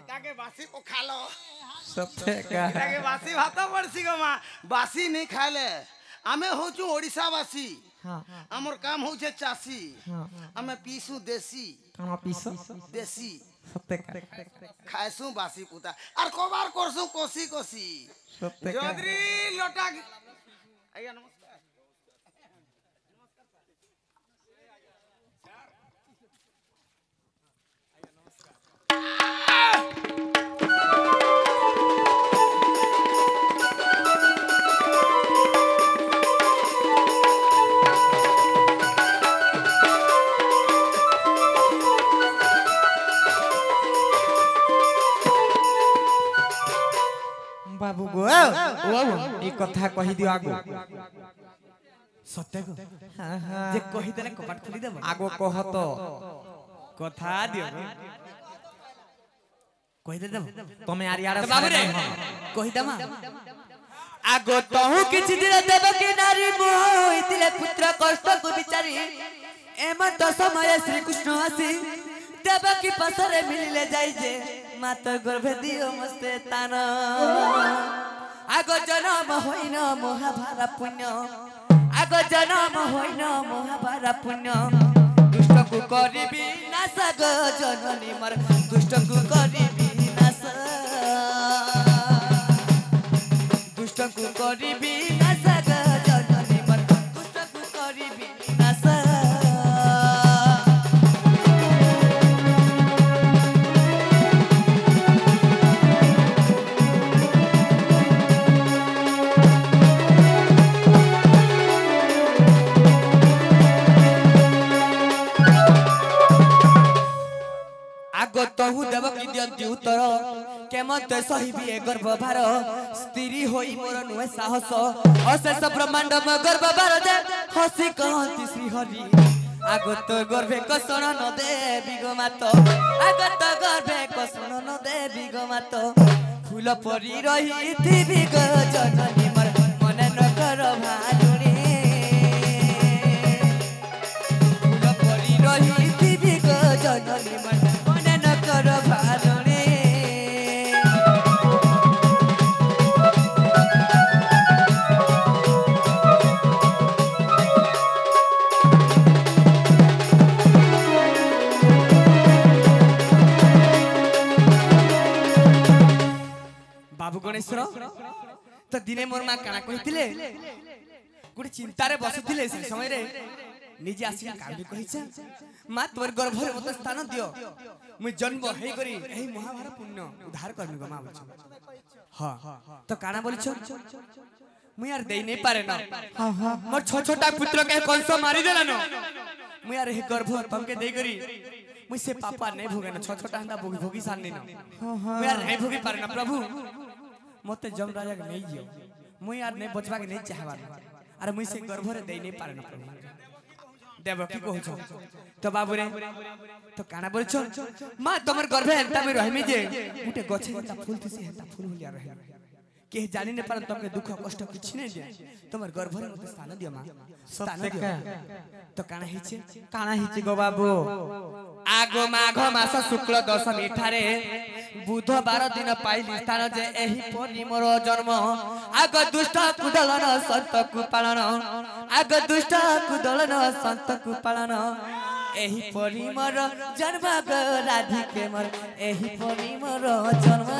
इताके बासी को खा लो सत्य का इताके बासी भात पड़सी गमा बासी नहीं खाले आमे होचु ओडिसा बासी हां हमर काम होचे चासी हां आमे पीसु देसी खाना पीसो देसी सत्य का खाइसु बासी पुता और कोबार करसु कोसी कोसी सत्य का जोदरी लोटा आइया नमस्कार बाबू गो ई कथा कहि दियो आगो सत्य को हां हां जे कहि देले कपाट खुली देबो आगो कह तो कथा दियो कहि दे देबो तमे आरियार बाबू रे कहि दमा आगो तहु किछि दिन देबो कि नारी मोहितिले पुत्र कष्ट को बिचारी एमत समय श्री कृष्ण आसी देबो कि पसरे मिलिले जाई जे मातर गर्भे दियो मस्ते तान आगो जन्म होइन महाभारा पुण्य आगो जन्म होइन महाभारा पुण्य दुष्ट को करिबी नाश गो जननी मर दुष्ट को करिबी नाश दुष्ट को करिबी नाश गो जननी मर दुष्ट को करिबी नाश आगो तहु देव कि दियंती उत्तर केमते सहिबी ए गर्भ भार स्त्री होई मोर नुहे साहस अशेष ब्रह्मांड म गर्भ भार दे हसी कहंती श्री हरि आगो तो गर्भे कसण न देवी गो मात आगो तो गर्भे कसण न देवी गो मात फूल परी रही थी गो जननी मर मने न कर भालुनी फूल परी रही थी गो जननी मर मने न कर भालुनी बाबू गणेश्वर तो दिने मोर मां काना कहिथिले गुडी चिंतारे बसिथिले से समय रे निजे आसी काबी कहिछा मां तोर गर्भ रे मत स्थान दियो मु जन्म हेई करी एही महाभारत पुण्य उद्धार करबी गो मां बोलछ हां तो काना बोलछ मु यार देई नहीं पारे ना मोर छोटा पुत्र के कंस मारी देला न मु यार हे गर्भ तमके देई करी मु से पापा नहीं भोगे ना छोटा हंदा भोगी साननी ना मु यार नहीं भोगी पारे ना प्रभु मते जम राजा के नहीं जियो मु यार नहीं बचवा के नहीं चाहबा अरे मुई से गर्भ रे देई नहीं पारे ना प्रभु देव की कहू छ तो बाबू रे तो काना बोल छ मां तमर गर्भे हेंता में रहमी जे गुटे गछे हेंता फूल थिसी हेंता फूल होलिया रहे के जानी ने पारन तुमके दुख कष्ट किछि नै दे तमर गर्भरे मते स्थान दियो मां स्थान दियो तो काना हिचे गो बाबू आगो माघ मास शुक्ल दशमी ठारे बुधवार दिन पाइली स्थान जे एही परि मोर जन्म आग दुष्ट कुदलन संत कु पालन आग दुष्ट कुदलन संत कु पालन एही परि मोर जन्म ग राधिके मोर एही परि मोर जन्म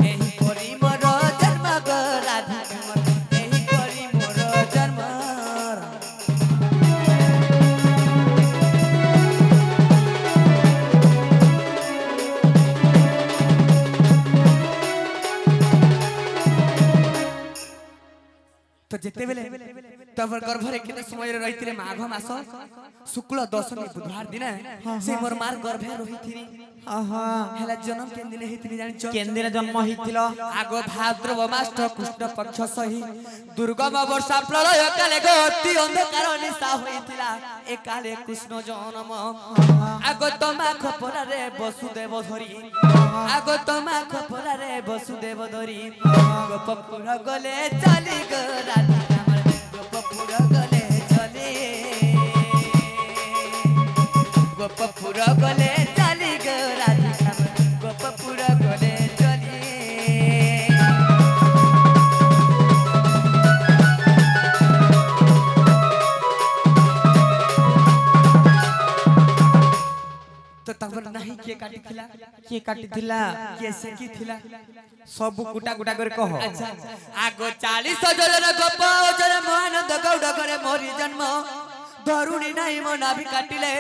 एही परि मोर जन्म ग राधिके मोर एही परि मोर जन्म तो जेते बेले तबर गर्भरे केते समय रे रहितिले माघ मास शुक्ल दशमी बुधवार दिन से मोर मार गर्भे रहिथिनी हेला जन्म केन दिन हेतिनी जानि छ केन दिन जन्म हिथिलो आगो भाद्रव मास कृष्ण पक्ष सही दुर्गम वर्षा प्रलय काले गति अंधकार निशा होइतिला ए काले कृष्ण जन्म आगो तमा खपरा रे वसुदेव धरी आगो तमा खपरा रे वसुदेव धरी गोपपुर गले चली ग राधिका मोर गोपपुर गले चली गोपपुर गले चली ग राधिका मोर गोपपुर गले चली तो तबर नहीं के काटी थिला कैसे की थिला सब कुटा कुटा कर कहो अच्छा आगो 40 जन गोप जन मोहनंद गौड़ करे मोरी जन्म धरुणी नहीं मो नाभि काटिले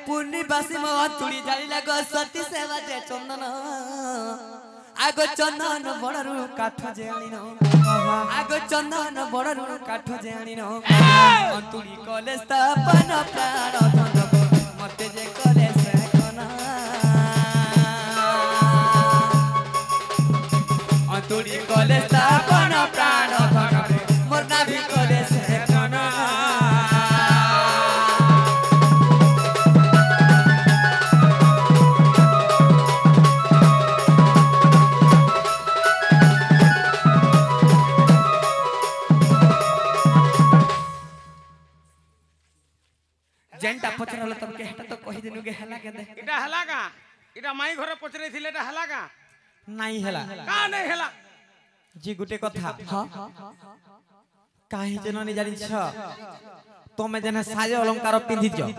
पूर्णिवासी मो अंतुड़ी जालिला गो सती सेवा जे चंदन आगो चंदन बणरु काठ जे आनिनो आगो चंदन बणरु काठ जे आनिनो अंतुड़ी कले स्थापन प्राण धन मते जे कले से कना अंतुड़ी कले स्थापन प्राण धन मोर नाभि कले से कना जेंटा पचरल तमके हेटा तो कहि दिनु गे हला के दे इटा हला का इटा माई घरे पचरे थिले इटा हला का नहीं हेला का नहीं हला जी गुटे कथा हां काहे जन नि जानि छ तमे जने साज अलंकार पिंधि छ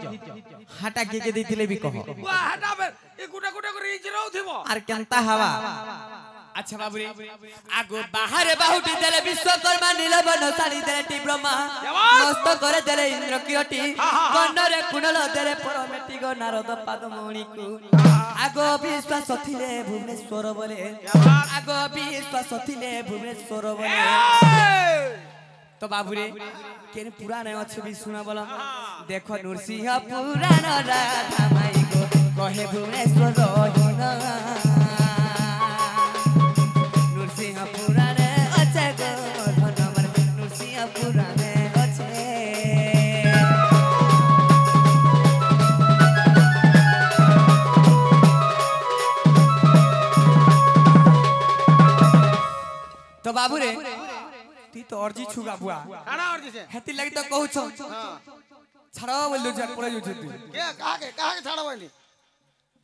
हाटा के देथिले भी कहो वा हटा बे ए गुटा गुटा कर इज रहउ थिबो आर केनता हवा अच्छा बाबू रे आगो बाहर बाहुटी देले विश्वकर्मा नीलबन साड़ी देले टी ब्रह्मा मस्त करे देले इंद्र किरटी कन्नरे कुंडल देले परमेटी गो नारद पादमणि को आगो विश्वास थिले भुवनेश्वर बोले आगो विश्वास थिले भुवनेश्वर बोले तो बाबू रे केन पुराण अछि भी सुना बोला देखो नरसिंह पुराण राधा माई को कहे भुवनेश्वर रहिना नरसिंह पुराण अच्छे गो धनवर नरसिंह पुराण अच्छे तो बाबू रे ती तो अर्जी छुगा बुआ काना अर्जी से हेती लगी तो कहू छ छाड़ो बोलू छ पड़े छु तू के कहा के छाड़ो बोली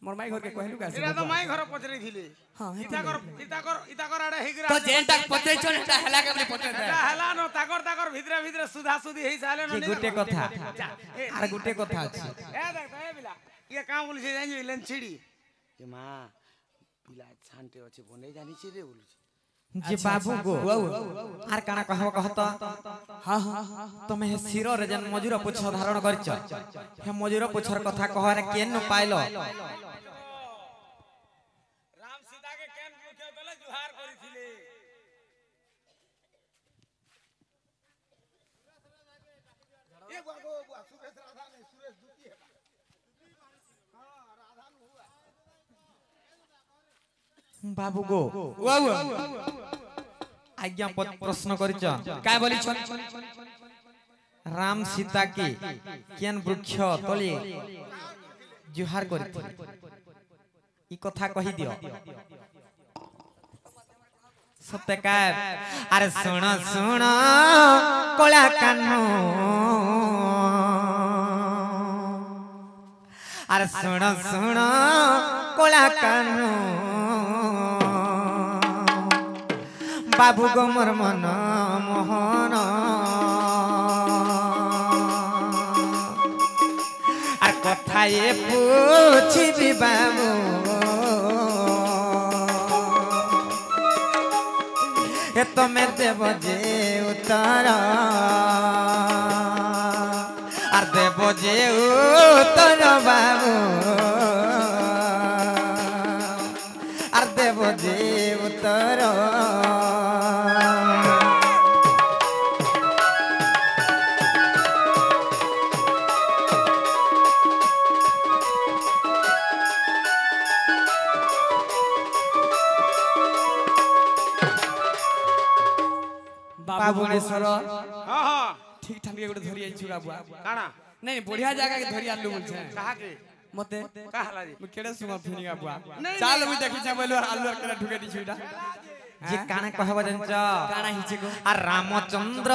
मोर माई घर के कहलु का इरा तो माई घर पचरे थिले हां इता कर आडे हिगरा तो जेन तक पचरे छ हेटा हला के बोले पचरे दे एटा हला न ताकर भितरे सुधा सुधी हेई साले न गुटे कथा आर गुटे कथा अछि ए देख तो ए बिला ये काम बोली से जानि लेन छिड़ी के मां बिला छानते अछि बने जानि छि रे बोलु जे बाबू गो आर काना कहबो कहत हां हां तमे हे सिर रे जन मजूर पुछ धारण करछ हे मजूर पुछर कथा कहरे केन न पाइलो राम सीता के केन पूछे तले जुहार करी थिले ए बागो सुरेश राधा ने सुरेश दुती है हां राधा न हुआ बाबू गो आज्ञा प्रश्न करछ काय बोली छ राम सीता के केन वृक्ष तले जुहार करथि ई कथा कहि दियो सत्यकार अरे सुन सुन कला कानो अरे सुन सुन कला कानो बाबू गो मोर मन मोहन আর কথায় পুছিবি বাবু এ তুমি দেব যে উত্তর আর দেব যে উত্তর বাবু আর দেব যে উত্তর बाबुनेश्वर हाँ हाँ ठीक ठाक के गोटे धरी आइछु बाबुआ काना नहीं बढ़िया जगह के धरी आलू बोलछे कहा के मते कहा ला जी मु केडे सुमा फिनी बाबुआ नहीं, चाल नहीं। मु देखि छ बोलो आलू केडा ठुके दिछु इटा जे काना कहब जंच काना हिचे को आ रामचंद्र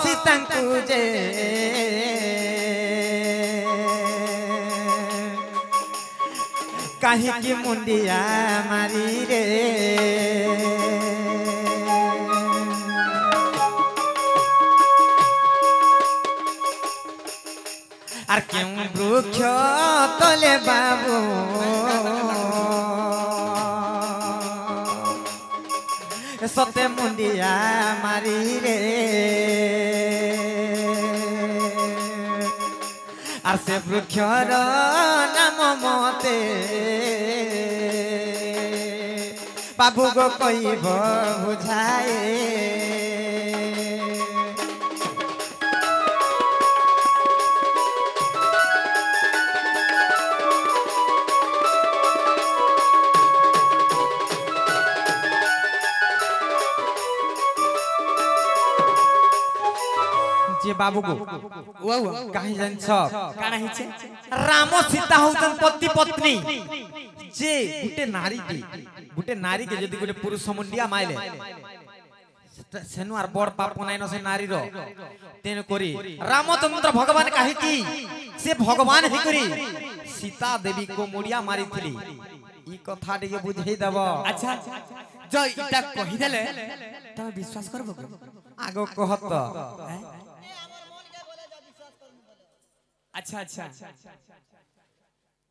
सीतांकु जे काहे की मुंडिया मारी रे আর কেউ বৃক্ষ তলে বাবু সতে মুন্ডিয়া মারি রে আর সে বৃক্ষর নাম মতে বাবু গো কইব বুঝায়ে जे बाबू को वा वा कहीं जंछ काना हिचे राम सीता होतन पति पत्नी जे गुटे नारी के यदि गुटे पुरुष मुंडिया माइले सेनु आर बड़ पाप नै न से नारी रो तेन करी रामचंद्र भगवान काहे की से भगवान ही करी सीता देवी को मुंडिया मारी थली ई कथा टिके बुझेई देब अच्छा जो इटा कहि देले तमे विश्वास करबो आगो कहत अच्छा अच्छा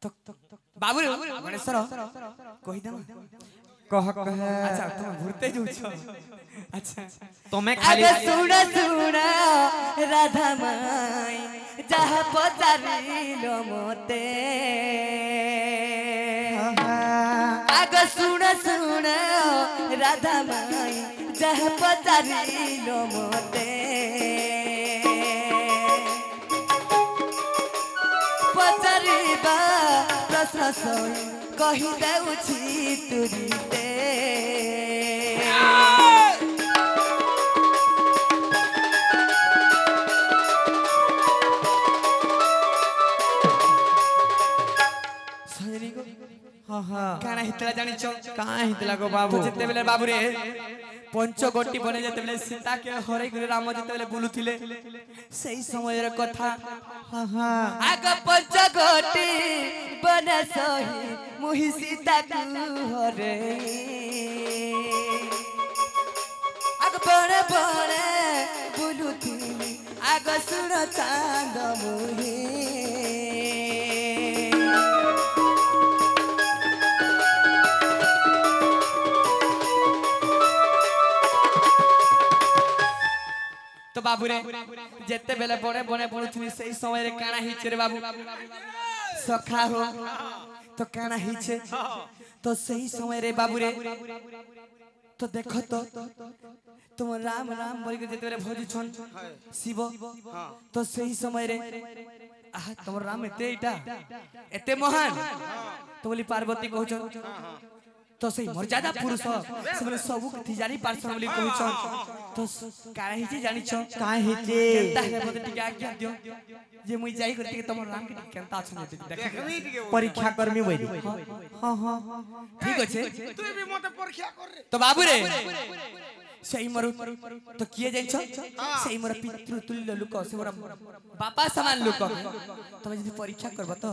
तो बाबू गणेश्वर कहि दम कह कह अच्छा तुम घुरते जाऊ छ अच्छा तुम्हें खाली अरे सुन सुन राधा माई जहाँ पचारिलो मोते आग सुन सुन राधा माई जहाँ पचारिलो मोते पचारिबा प्रश्न सोई कहि देउछि तुरिते सजनी को हां हां काना हितला जानि छ काहे हितला गो बाबू तो जेते बेले बाबू रे पंचगोटी बने जेते बेले सीता के हरै गुरे राम जेते बेले बुलुथिले सही समय रे कथा हां हां आग पंचगोटी बन सही मुहि सीता कु हरे आग बड़े बड़े बुलुथिली आग सुन चांद मुहि तो बाबू रे जेते बेले बड़े बने बुलुथिली सही समय रे काना हिचे रे बाबू सखा हो तो काना हिचे तो सही समय रे बाबू रे तो देखो तो तुम राम राम बोल के जेते बेले भोजी छन शिव तो सही समय रे आहा तुम राम एते इटा एते महान तो बोली पार्वती कहछन तो सही मर्यादा पुरुष से सब कथि जानी पारसन बोली कहछन तो काहे हिचे जानि छ काहे हिचे केनता है मते टिका आज्ञा दियो जे मुई जाई करती तमर राम के केनता छन देखमी टिके परीक्षा करमी बोली हां हां ठीक अछि तू भी मते परीक्षा कर रे तो बाबू रे सही मरु तो किए जाई छ सही मर पितृ तुल्य लोक से मोर बापा समान लोक तमे जदी परीक्षा करब तो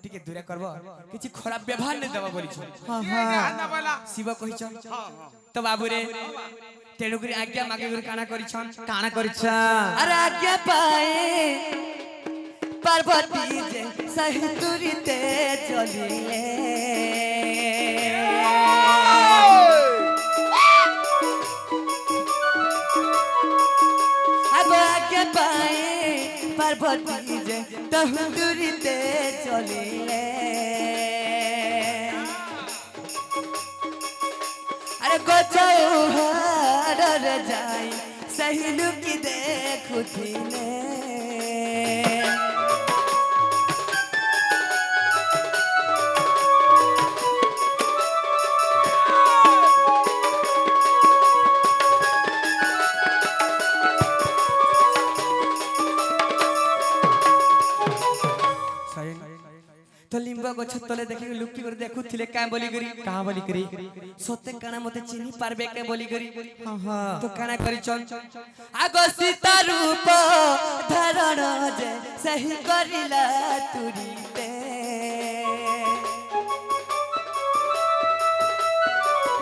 टिके दूरा करब किछि खराब व्यवहार नै देबा बोली छ हां ये गाना बोला शिव कहि छ हां तो बाबू रे तेणु करी आज्ञा मागे गुरु काना करि छन काना करिछा अरे आज्ञा पाए पार्वती जे सही तुरीते चलिले अब आज्ञा पाए पार्वती जे तुरीते चलिले अरे गोचाओ हर जाई सही लुकी देखुथिले तो लिंबा गछ तले देखि लुकी कर देखुथिले का बोली करी सत्य काना मते चिन्ही पारबे के बोली करी हां हां तो काना करि चल आगो सीता रूप धरण जे सही करिला तुरीते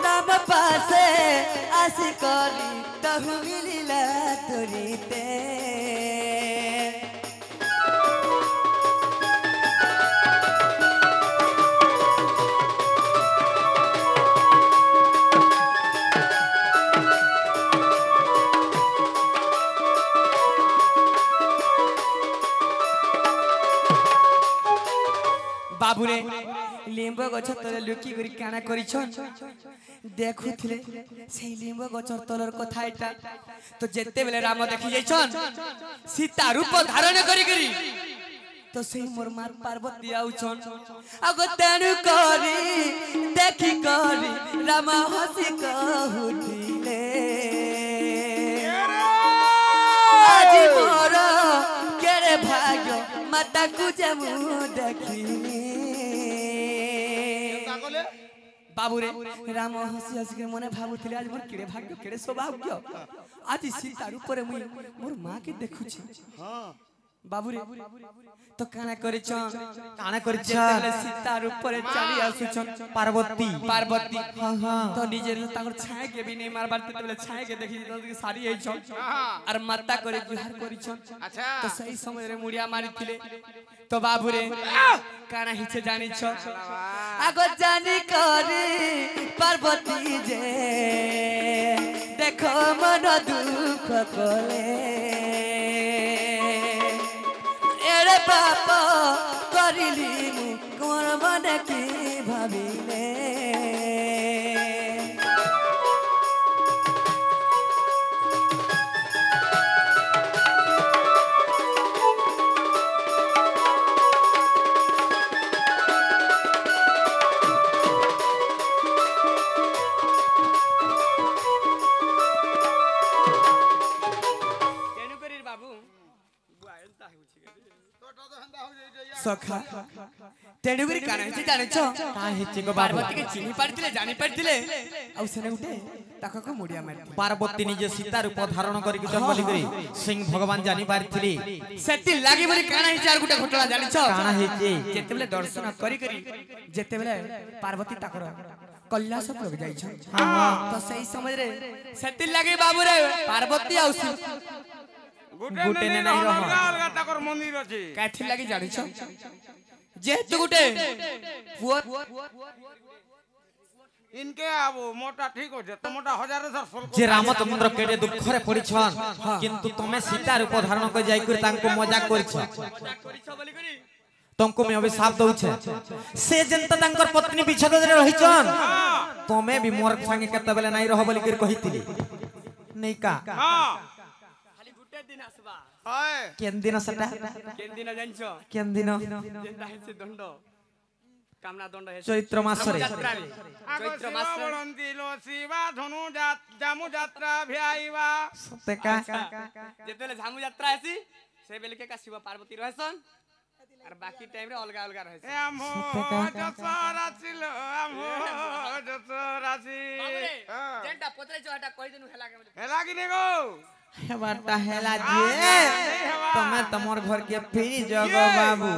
नाम पासे आसी करी तहु मिलिला तुरीते बाबू रे लिंबा गछ तले लुकी करी काना करि छन देखुथिले सेही लिंबा गछर तलर कथा एटा तो जेते बेले राम देखि जाई छन सीता रूप धारण करी करी तो सेही मोर मां पार्वती आउ छन आगो तेनु करी देखि करी राम हसी कहूथिले आज मोर केरे भाग्य माता को जमु देखिनी तागले बाबू रे राम हसी हसी के मने भाबुथिले आज मोर केड़े भाग्य केड़े सौभाग्य आज सीता रूप रे मुई मोर मां के देखु छी हां बाबू रे तो काना करि छन करिछा सीता रूप रे चली आसु छन पार्वती हां हां तो निजे ताकर छाए के भी नहीं मारबार तेले छाए के देखि तो साड़ी है छन और माता करे जुहार करि छन अच्छा तो सही समय रे मुड़िया मारी थिले तो बाबू रे काना हिचे जानि छ आगो जानी करी पार्वती जे देखो मन दुख कले एरे बाप करिली मु कोन मन की भाबिले सखा तेणुगरी काना हिचे जानि छ का हिचे को पार्वती के चिन्ही पारथिले जानि पारथिले औ सने उठे ताका को मुड़िया मारथिले पार्वती निजे सीता रूप धारण करी जन्म लिकरी सिंह भगवान जानि पारथिली सेति लागी बोली काना हिचे आर गुटा घटना जानि छ काना हिचे जेतेबेले दर्शन करी करी जेतेबेले पार्वती ताकर कैलाश पर जाई छ हां तो सही समझ रे सेति लागी बाबू रे पार्वती औसी गुटे ने नहीं रह अलगा अलगा ताकर मंदिर अछि काथि लागी जानि छ जेतु गुटे पुअ इनके आबो मोटा ठीक हो जे तो मोटा हजारों सर फल जे रामचंद्र केडे दुख रे पड़ी छन किंतु तमे सीता रूप धारण कर जाई कर तांको मजाक करि छ तुमको मैं अभिशाप दउ छे से जनता तांकर पत्नी बिछद रे रही छन तमे भी मोर संगे केते बेले नहीं रह बोली कर कहितिली नहीं का हां खाली गुटे दिन आसबा हाय केन दिन सटा केन दिन जानछो केन दिन जेंदा है से दंड कामना दंड है चैत्र मासरे यात्रा रे आगो चैत्र शिवा मास बळंती लो शिवा धनु जामु यात्रा भ्याइवा सत्य का जेतेले झामु यात्रा आसी से बेले के का शिव पार्वती रहसन और बाकी टाइम रे अलगा अलगा रहसन ए आमो जसरा छिलो आमो जसरा छि जेंटा पतरे जो हटा कहि देनु हेला के हेला कि ने गो हेबाटा हेला जे तमे तमर घर के फेरी जगो बाबू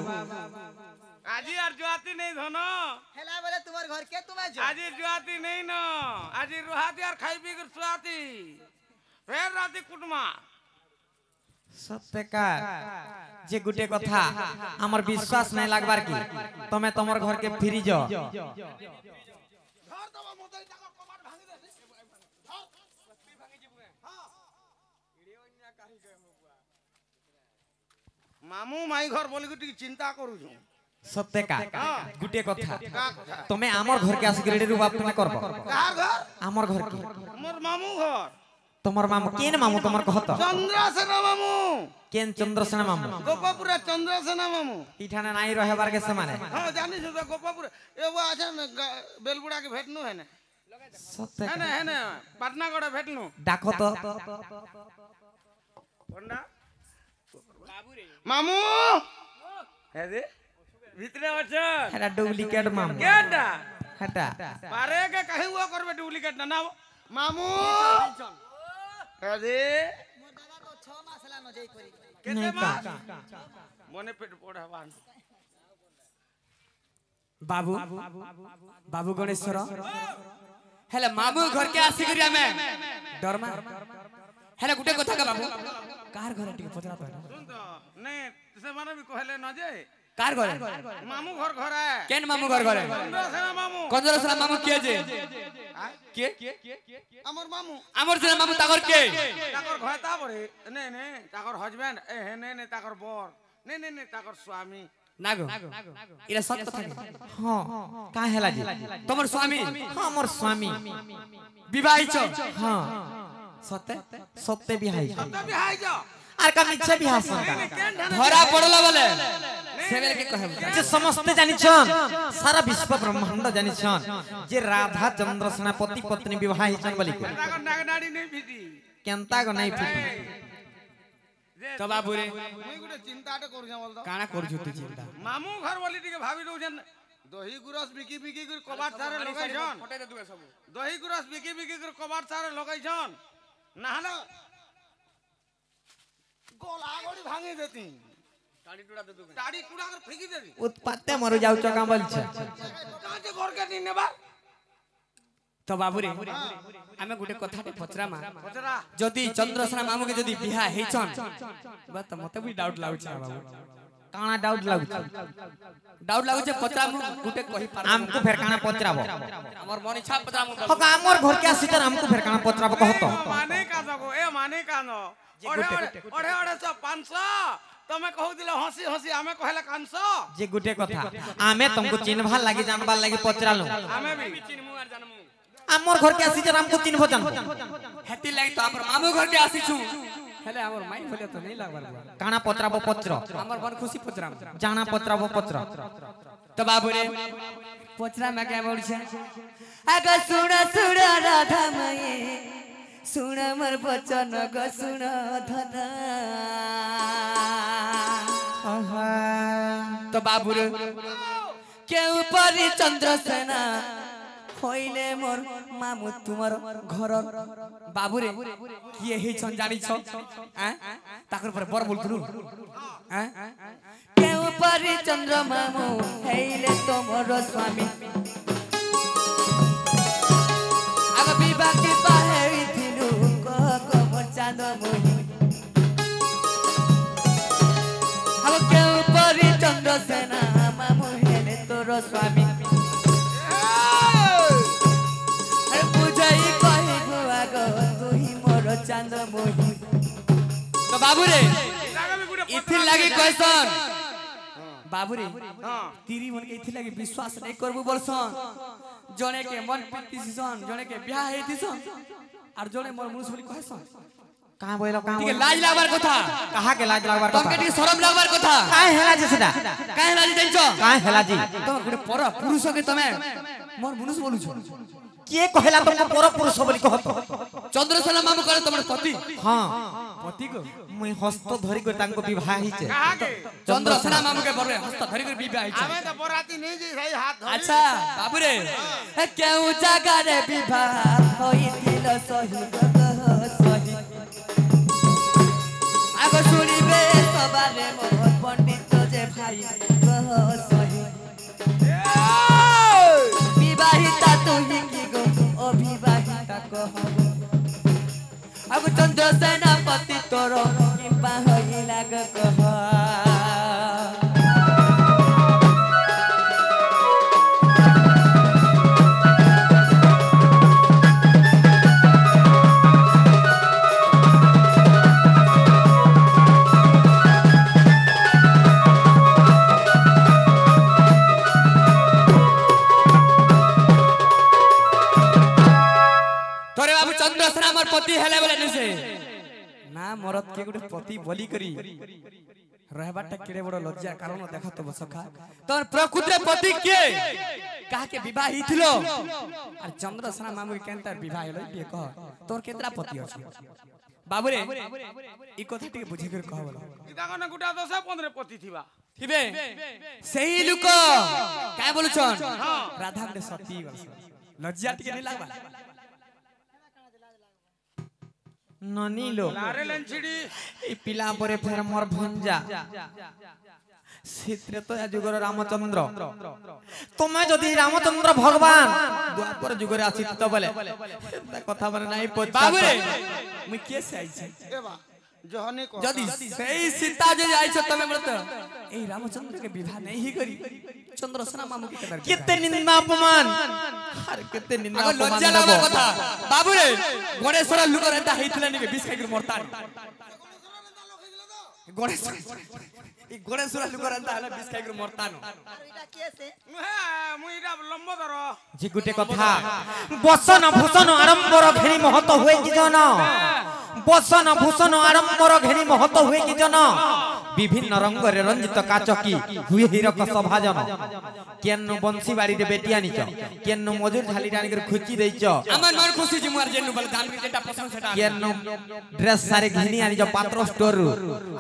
आजी और जुआती नहीं धनो हेला बोले तुम्हारे घर के तुम जो आजी जुआती नहीं न आजी रुहाती और खाई पी कर सुआती फिर राती कुटमा सत्य का जे गुटे कथा हमर विश्वास नहीं लागबार की तमे तमर घर के फेरी जो घर दबा मोतई टाका कबाट भांगी दे मामू माई घर बोली गुटी चिंता करू छु सत्य का गुटे कथा का कथा तमे हमर घर के आसी रेडी रुबाप तमे करबो कहार घर हमर घर के हमर मामू घर तमर मामू केन मामू तमर कहत चंद्रसेना मामू केन चंद्रसेना मामू गोपापुरा चंद्रसेना मामू इठाने नाही रहेबार के समाने हां जानी छु गोपापुरा एगो आछन बेलबुड़ा के भेटनु है ने सत्य है ने पटना गडे भेटनु डाको तो पंडा मामू है दे ভিতরে আছে এটা ডুপ্লিকেট মামু কেডা এটা পারে কে কহি ও করবে ডুপ্লিকেট না মামু আরে मोर दादा तो 6 मास ला न जाई करी কেতে মাস মনে পেট পড়াবান बाबू बाबू गणेश्वर हेले मामू घर के आसी करी हमें डरमा हेले गुटे कथा का बाबू कार घर टिके पचरा तो सुन तो नहीं से माने भी कहले न जे कार घर मामू घर घर है केन मामू घर घर चंद्रसेना मामू कंजरसला मामू के जे के हमर मामू हमर से मामू तागर के ताकर घयता बरे नहीं नहीं ताकर हस्बैंड ए नहीं नहीं ताकर बर नहीं नहीं नहीं ताकर स्वामी नागो इला सत कथा हां का हेला जी तमर स्वामी हमर स्वामी विवाहित छ हां सत्य सत्य बिहाई तब भी हाय जा आर का मिच्छे बिहासन का केन ढन धरा पड़ला बोले सेवेल के कहे जे समस्त जानि छन सारा विश्व ब्रह्मांड जानि छन जे राधा चंद्रसेना पति पत्नी विवाहित छन बोली के ताकर नागनाड़ी नहीं भीती केनता को नहीं फिटी तो बाबू रे मुई गुटे चिंताटे करू जा बोल दो काना कर जुती चिंता मामू घर बोली टिके भाभी दउछन दही गुरस बिकी बिकी कर कबाट सारे लगाई छन फटे दे सब दही गुरस बिकी बिकी कर कबाट सारे लगाई छन नहाना गोला गोली भांगी देती गाड़ी टुड़ा दे दूं दाढ़ी टुड़ा कर फेंकी देती उत्पाते मरु जाउ चका बोल छ कहां से घर के दिन नेबा तो बाबू रे हमें गुटे कथाटे पचरा मा बचरा जदी चंद्रसेना मामू के जदी बिहा हेचन बात मते भी डाउट लागु छ बाबू काना डाउट लागु छ डाउट लागु छ पचरा मु गुटे कहि पार हमको फेर काना पचराबो हमर मन इच्छा पचरा मु हो का हमर घर के आसी तर हमको फेर काना पचराबो कहतो माने का जगो ए माने का न ओढ़े ओढ़े सब 500 तमे कहू दिलो हंसी हंसी हमें कहला 500 जे गुटे कथा आमे तुमको चिन्हवा लागी जानबा लागी पचरालो हमें भी चिन्हमु आर जानमु हमर घर के आसी तर हमको चिन्हबो जान हेती लागि तो हमर मामू घर के आसी छु हेले हमर माई बोले तो नहीं लागबार काना पचराबो पचरो हमर मन खुशी पचरा जाना पचराबो पचरो तो बाबू रे पचरा में क्या बोल छ आगा सुना सुना राधा मये सुना मोर बचन ग सुना धना तो बाबू रे के ऊपर चंद्रसेना होइले मोर मामू तुमर घर बाबू रे किए हे छन जानी छ हैं ताकर पर बर बोल तुनु हैं के ऊपर चंद्र मामू होइले तोमर स्वामी आगा विवाह के पाहे थिलु को मोर चांद मोहि आगा के ऊपर चंद्रसेना मामू होइले तोर स्वामी चांद मोही तो बाबू रे इथि लागी क्वेश्चन बाबू रे तीरी मन के इथि लागी विश्वास नहीं करबू बोलसन जने के मन पीतिसन जने के ब्याह हेतिसन और जने मोर मुनुस बोली कहसन कहां बोइलो कहां ठीक लाज लागबार कथा कहा के लाज लागबार तुमके कथा ठीक शरम लागबार कथा काहे हेला जे सेटा काहे लाज देंचो काहे हेला जी तुम गुटे पर पुरुष के तमे मोर मनुष्य बोलु छ के कहला तुमको पर पुरुष बोली कहत चंद्रसेना मामू करे तमर पति हां पति को मुई हस्त धरि कर तांको विवाह हिचे कहा के चंद्रसेना मामू के बरे हस्त धरि कर विवाह छ आवे तो बराती नहीं जी भाई हाथ धरी अच्छा बाबू रे केउ जगह रे विवाह ହୋଇଥିଲ ସହି ସହି ଆଗ ଶୁଣିବେ ସବାରେ ମୋହ ପଣ୍ଡିତ ଯେ ଭାଇ କହ ସହି ବିବାହିତା ତୁହି କି ଗো ଅବିବାହିତା କହ ଆଗ ଚନ୍ଦ୍ର ସେନାପତି ତୋର କିମ୍ବା ହୋଇଲା କହ चंद्रसेना हमर पति हेले बोले नसे ना मरद के गुटे पति बलि करी रहबाटा केड़े बड़ लज्जा कारण देखा तो सखा तोर प्रकृत पति के कहा के विवाह हिथिलो और चंद्रसेना मामू के केनता विवाह हेलो ये कह तोर केतरा पति अछि बाबू रे ई कथा टिके बुझे कर कह बोलो इता कने गुटा 10-15 पति थिबा थिबे सही लुक काय बोलु छन राधा गुटे सती वर्ष लज्जा टिके नहीं लागबा ननी लो लारे लंचड़ी ई पिला परे फेर मोर भंजा सीत्रे तो जुगर रामचंद्र तुमे जदी रामचंद्र भगवान द्वापर जुगर आसी त बोले कथा माने नाही पछ बाबू रे मुई के से आई छी ए बा जहने को जदी सही सीता जे आई छ तमे बोलत ए रामचंद्र के विवाह नहीं ही करी चंद्रसेना मामू के कर कितने निंदा अपमान हर कितने निंदा अगर अपमान लज्जा लागबा कथा बाबू रे गणेशर लुक रहता हितले नि बिस खाइ मरता गणेश ई गणेशर लुक रहता हला बिस खाइ मरता न मुइरा लंबोदर जी गुटे कथा बसन भूषण आरंभर घेरी महत हुए कि जन बसन भूषण आरंभर घेरी महत हुए कि जन विभिन्न रंग रे रंजित काचकी हुए हीरक सभाजन केन्नु बंसी बाड़ी रे बेटिया निच केन्नु मजूर झाली डानी कर खुची देइच हमर मन खुशी जी मुआर जेनु बल दान जेटा पसंद सेटा केन्नु ड्रेस सारे घिनी आनी जो पात्र स्टोर रु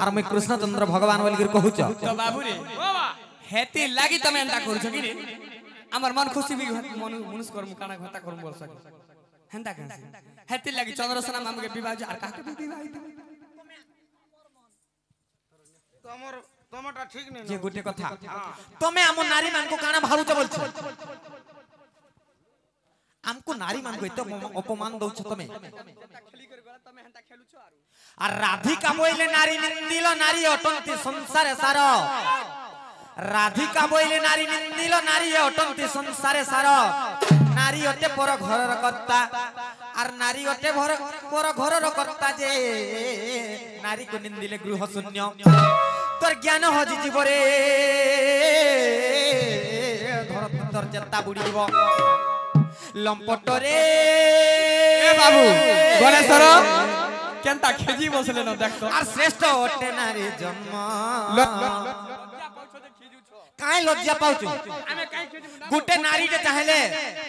आर मैं कृष्णचंद्र भगवान बोली कर कहूच तो बाबू रे हेती लागी तमे एंता करू छ कि रे हमर मन खुशी भी मनुष्य कर्म काना घटा कर्म बोल सके हेंता कैसे हेती लागी चंद्रसेना मामू के विवाह आर काके विवाह तमर तमटा ठीक नहीं जे गुटे कथा तमे हम नारी मान को काना भालुच बोलछ हमको नारी मान को तो अपमान दउछ तमे आ राधिका बोइले नारी निंदिलो नारी अटंती संसारे सार राधिका बोइले नारी निंदिलो नारी अटंती संसारे सार नारी अटे पर घरर कर्ता आर नारी अटे पर घरर कर्ता जे नारी को निंदिले गृह शून्य तोर ज्ञान हजि जीवरे धरती तोर चेता बुड़ीब लंपट रे ए बाबू गणेशर केनता खेजी बसले न देख तो आर श्रेष्ठ अटे नारी जन्म काई लज्जा पाउछु गुटे नारी के चाहेले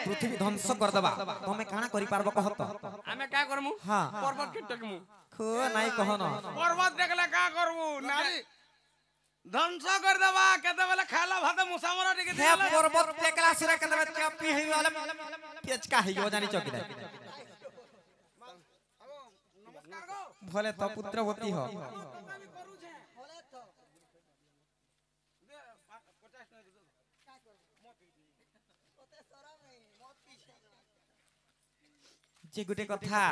पृथ्वी ध्वंस कर दबा तमे काना करि पारबो कहत हमें का करमु हां पर्वत के टकमु खो नाही कहन पर्वत देखला का करबू नारी ध्वंस कर देबा केते बेले खाला भात मुसामरा टिके हे पर्वत टेकला सिरा के दबा चपी हेइ वाला पेचका हेइ हो जानी चौकीदार भले तो पुत्रवती हो जे गुटे कथा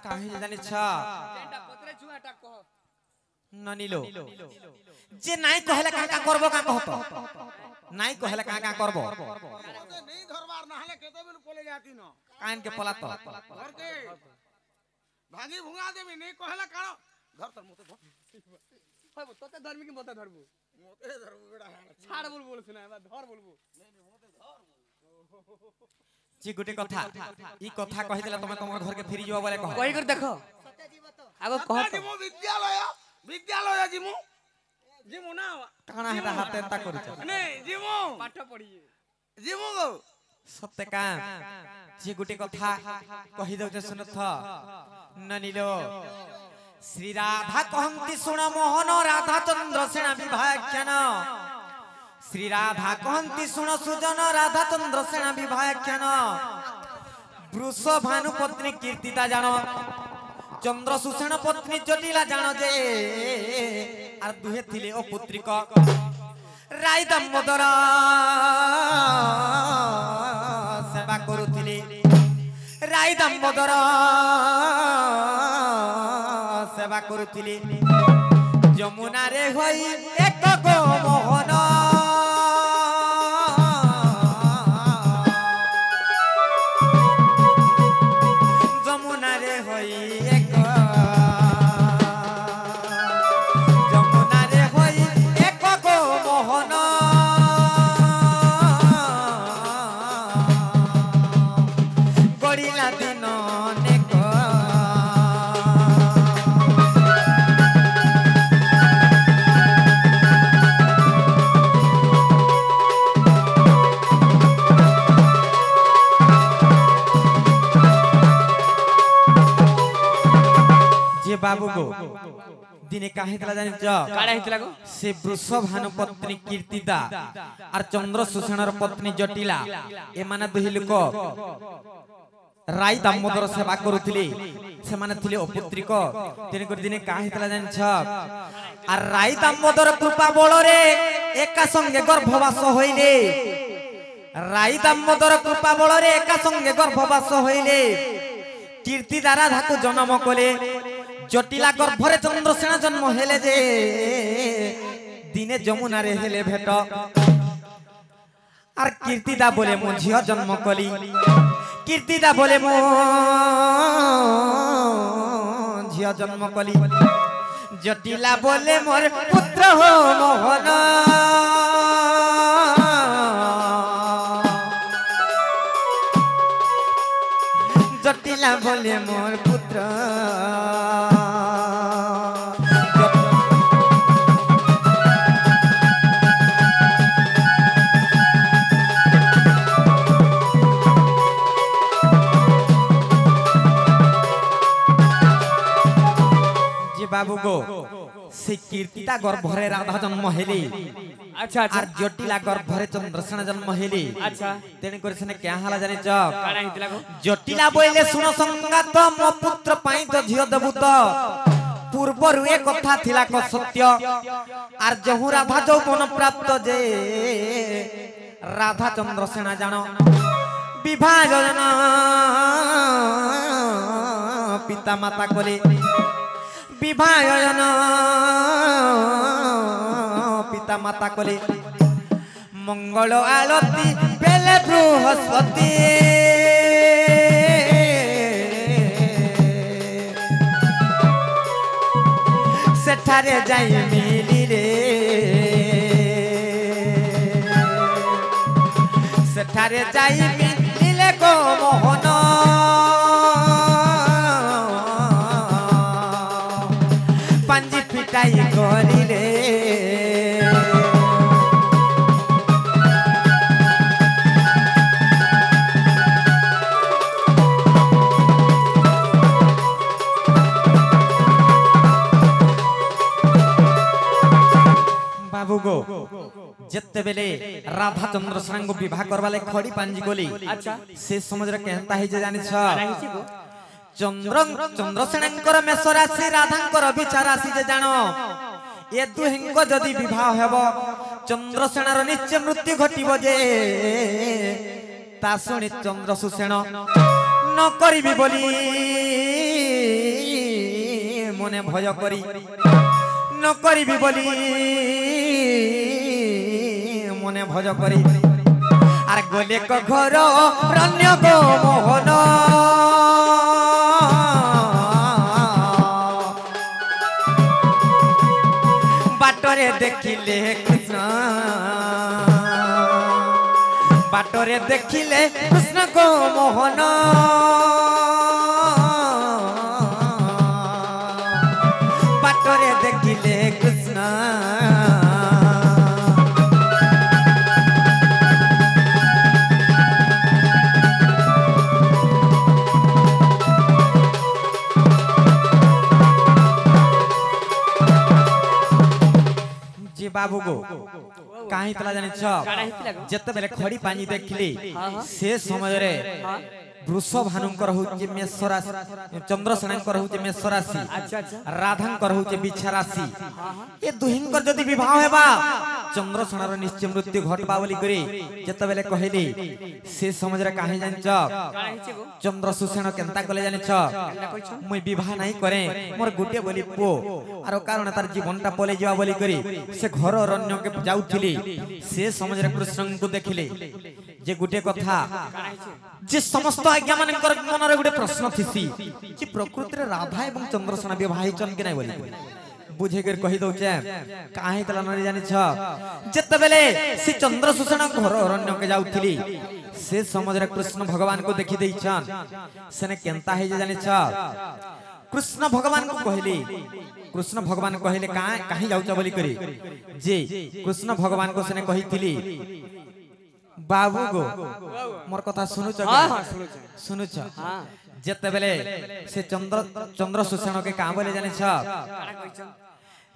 काहे जानि छ ननिलो जे नाही कहले का करबो का कहत नाही कहले का करबो नहीं धरबार नहले केते बेले पले जाती न कान के पला तो घर के भागी भुंगा देबी नहीं कहला कानो धर तर मुते धर तोते धर्मी के मते धरबू मुते धरबू बेटा छाड़ बोल बोल सुना बा धर बोलबू जी गुटे कथा ई कथा कहि देला तमे तमर घर के फिरि जइबो बोले कह कहि कर देखो आगो कह तो जिमु विद्यालय विद्यालय जिमु ना काना हेता हाते ता करू ने जिमु पाठ पढी जिमु गो सत्य का जी गुटे कथा कहि दउ सुनथ ननिलो श्री राधा कहंती सुन मोहन राधा चंद्र सेना विभाख्यान श्री राधा कहंती सुन सुजन राधा चंद्र सेना विभाख्यान वृष भानु पत्नी कीर्तिता जानो चंद्र सुसेन पत्नी जटिला जानो जे आर दुहे थिले ओ पुत्रिक राय दामोदर सेवा करुथिले राय दामोदर सेवा करुथिले यमुना रे होई एक गो मोहन यमुना रे होई एक यमुना रे होई एक गो मोहन गड़िला दिन नेक जे बाबू को दिने काहे तला जानि ज काडा हितला गो से वृषभानु पत्नी कीर्तिदा और चंद्र सुसेनर पत्नी जटिला ए माने दुहि लोक राय दामोदर सेवा करुथिले से माने थिले अपुत्रिक तेने कर दिने काहे तला जानि छ और राय दामोदर कृपा बलरे एका संगे गर्भवास होइले राय दामोदर कृपा बलरे एका संगे गर्भवास होइले कीर्ति द्वारा धाकु जन्म कले जटिला गर्भरे चंद्रसेना जन्म हेले जे दिने यमुना रे हेले भेट और कीर्तिदा बोले मो झियो जन्म कली कीर्तिदा बोले मो झियो जन्म कली जटिला बोले मोर पुत्र हो मोहन जटिला बोले मोर पुत्र जे बाबू गो से कीर्तिता गर्भरे राधा जन्म हेली अच्छा अच्छा और जटिला गर्भरे चंद्रसेना जन्म हेली अच्छा तेने करे सने क्या हाला जाने ज काडा हितला गो जटिला बोले सुनो संगात मो पुत्र पाई तो झियो देबु तो पूर्वरु ए कथा थिला को सत्य आर जहु राधा जौवन प्राप्त जे राधा चंद्रसेना जानो विवाह योजना पिता माता कोले विवाह योजना पिता माता कोले मंगल आलती बेले बृहस्पति सेठारे जाई मिली रे सेठारे जाई मिले गो मोहन पांजी पिटाई करिले बाबू गो जत्ते बेले राधा चंद्रसेना को विवाह करवाले खड़ी पांजी गोली अच्छा से समझ रे कहता है जे जानि छ काडा हिची गो चंद्रसेनांकर मेष राशि राधांकर विचार राशि जे जानो ए दुहिंग जदि विवाह हेबो चंद्रसेनार निश्चय मृत्यु घटिबो जे ता सुनि चंद्र सुसेन न करिबि बोली मने भय करी न करिबि बोली मने भय करी आर गोले को घर रण्य गो मोहन बाटरे देखिले कृष्ण बाटरे देखिले कृष्ण को मोहन बाटरे देखिले कृष्ण जी बाबू को कहीं तला जाने जत बेले खड़ी पानी देखली से समय रे वृषभ भानुकर होचे मेष राशि चंद्रसेनाकर होचे मेष राशि राधांकर होचे बिछा राशि ए दुहिंकर जदि विवाह हेबा चंद्रसेनार निश्चय मृत्यु घटबा बोली करी जत बेले कहली से समय रे काहे जानछ चंद्रसेन केनता कले जानछ मुई विवाह नहीं करे मोर गुटे बोली पो आरो कारण तार जीवनटा पले जीवा बोली करी से घर अरण्य के जाउथिली से समय रे कृष्ण को देखिले जे गुटे कथा जे समस्त आज्ञा मानकर मन रे गुटे प्रश्न थिसी जे प्रकृति रे राधा एवं चंद्रसेना विवाह चन के नै बोली बुझे कर कहि दउ छे काहे तला न जानि छ जत बेले से चंद्रसेन घर अरण्य के जाउथिली से समय रे कृष्ण भगवान को देखि देइ छन सेने केनता हे जे जानि छ कृष्ण भगवान को कहली कृष्ण भगवान कहले काहे जाउछ बोली करी जे कृष्ण भगवान को सेने कहिथिली बाबू गो मोर कथा सुनुछ सुनुछ जते बेले से चंद्रसेन के का बोले जाने छ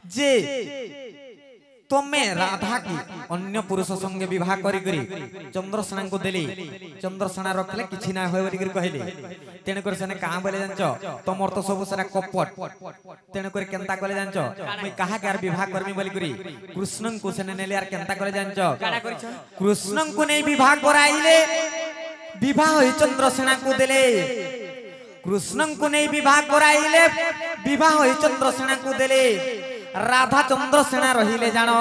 जे तमे राधा की अन्य पुरुष संगे विवाह करी करी चंद्रसेना को देली चंद्रसेना रखले किछि ना होय बोली कहले तेने कर सेने का बोले जानछो तमर तो सब सारा कपट तेने कर केनता कहले जानछो मैं कहा के विवाह करमी बोली करी कृष्ण को सेने नेले यार केनता कहले जानछो कृष्ण को नै विवाह कराइले विवाह होई चंद्रसेना को देले कृष्ण को नै विवाह कराइले विवाह होई चंद्रसेना को देले राधा चंद्रसेना रहिले जानो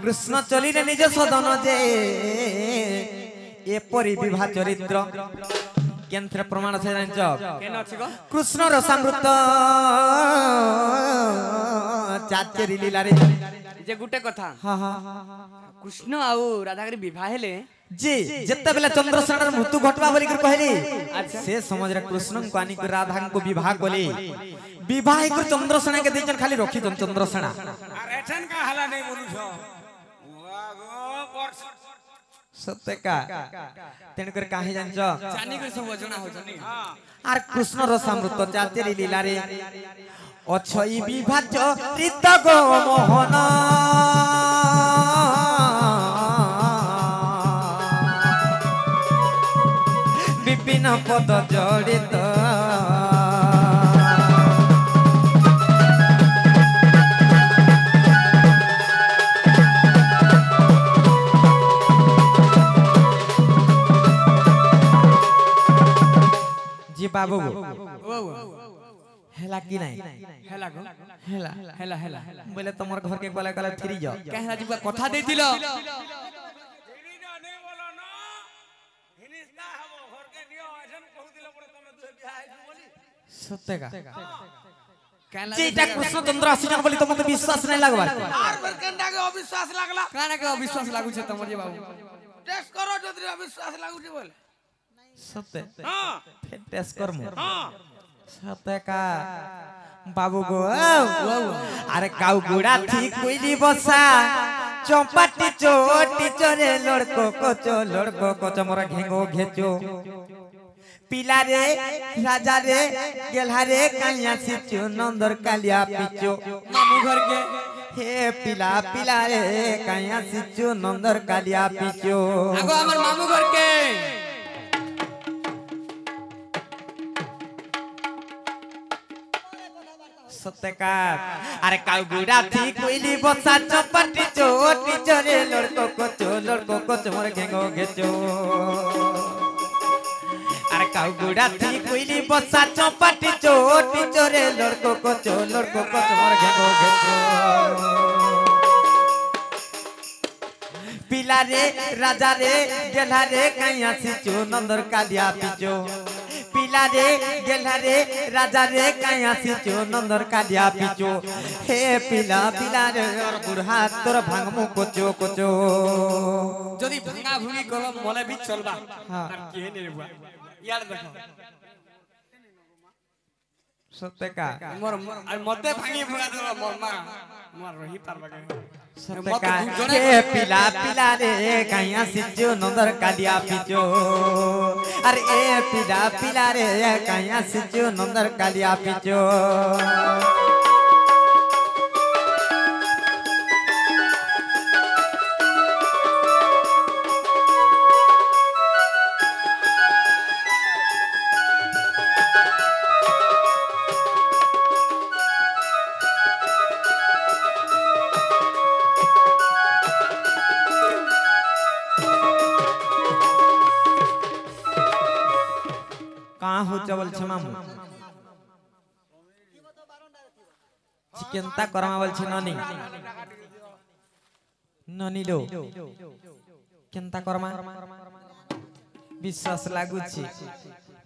कृष्ण चलिले निज सदन जे एपरि विवाह चरित्र केनथरे प्रमाण छै जानछो केन अछि गो कृष्ण रसामृत चाचेरी लीला रे जे गुटे कथा हां हां कृष्ण आउ राधा के विवाह हेले जी जत्ते बेला चंद्रसेनार मृत्यु घटवा बोली कर कहली से समझ रे कृष्ण को आनी राधा को विवाह कोली विवाह कर चंद्रसेना के देचन खाली रखी दन चंद्रसेना अरे एठन का हला नहीं बोलू छो वागो वर्ष सत्य का तेन कर काहे जानछो जानी कर सब वजना हो जानी आर कृष्ण रसामृत चाचेरी लीला रे अछई विवाह चरित गो मोहन विपिन पद जड़ित जी बाबू हेला की नहीं हेला गो हेला हेला हेला बोले तमर घर के गला गला फिरी जाओ कहे राजीव का कथा देथिलो सत्य का जेटा कृष्ण चंद्र आसीजन बोली तो मते विश्वास नहीं लागबा आर पर केंडा के अविश्वास लागला काना के अविश्वास लागु छे तमर जे बाबू टेस्ट करो जदि अविश्वास लागु छे बोले सत्य हां फिर टेस्ट कर मु हां सत्य का बाबू गो अरे काउ गुड़ा थी कोइली बसा चंपाटी चोटी चरे लड़को कोचो मोरा घेंगो घेचो पिला रे राजा रे गेल्हा रे कालिया सिचो नंदर कालिया पिचो मामू घर के हे पिला पिला रे कालिया सिचो नंदर कालिया पिचो आगो हमर मामू घर के सत्यकार अरे काउ गुड़ा थी कोइली बसा चपटी चोटी चरे लड़को कोचो मोर घेंगो घेचो अरे काउ गुड़ा थी कोइली बसा चपटी चोटी चरे लड़को कोचो मोर घेंगो घेचो पिला रे राजा रे गेल्हा रे काइया सिचो नंदर कालिया पिचो पिला रे गेला रे राजा रे काया सिचो नंदर कालिया पिचो हे पिला पिला रे और बुढ़ा तोर भांगमु कोचो कोचो যদি ভাঙা ভুঙি করো মলে বি চলবা আর কি নে রেবা ইয়ার দেখো सत्य का মোর আর মতে ভাঙি ভুঙা দিল মোর মা মোর রহি পারবা কে सत्य का हे पिला पिला रे काया सिचो नंदर कालिया पिचो अरे ए पिला पिला रे काया सिचो नंदर कालिया पिचो कहाँ हो चवल छमा मु चिकेनता करमा बोल छ ननी ननी लो केनता करमा विश्वास लागु छी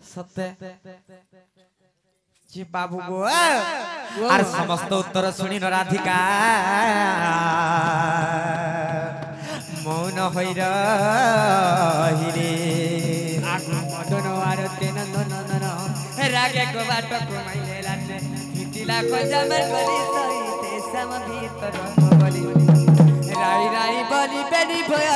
सत्य जी बाबू गो आर समस्त उत्तर सुनी न राधिका मौन होई रहिरे मदन आरते नंदन रागे को बाट घुमाइले लाने हिटिला को जमर गली सहिते सम भीतर बली राई राई बली बेनी भय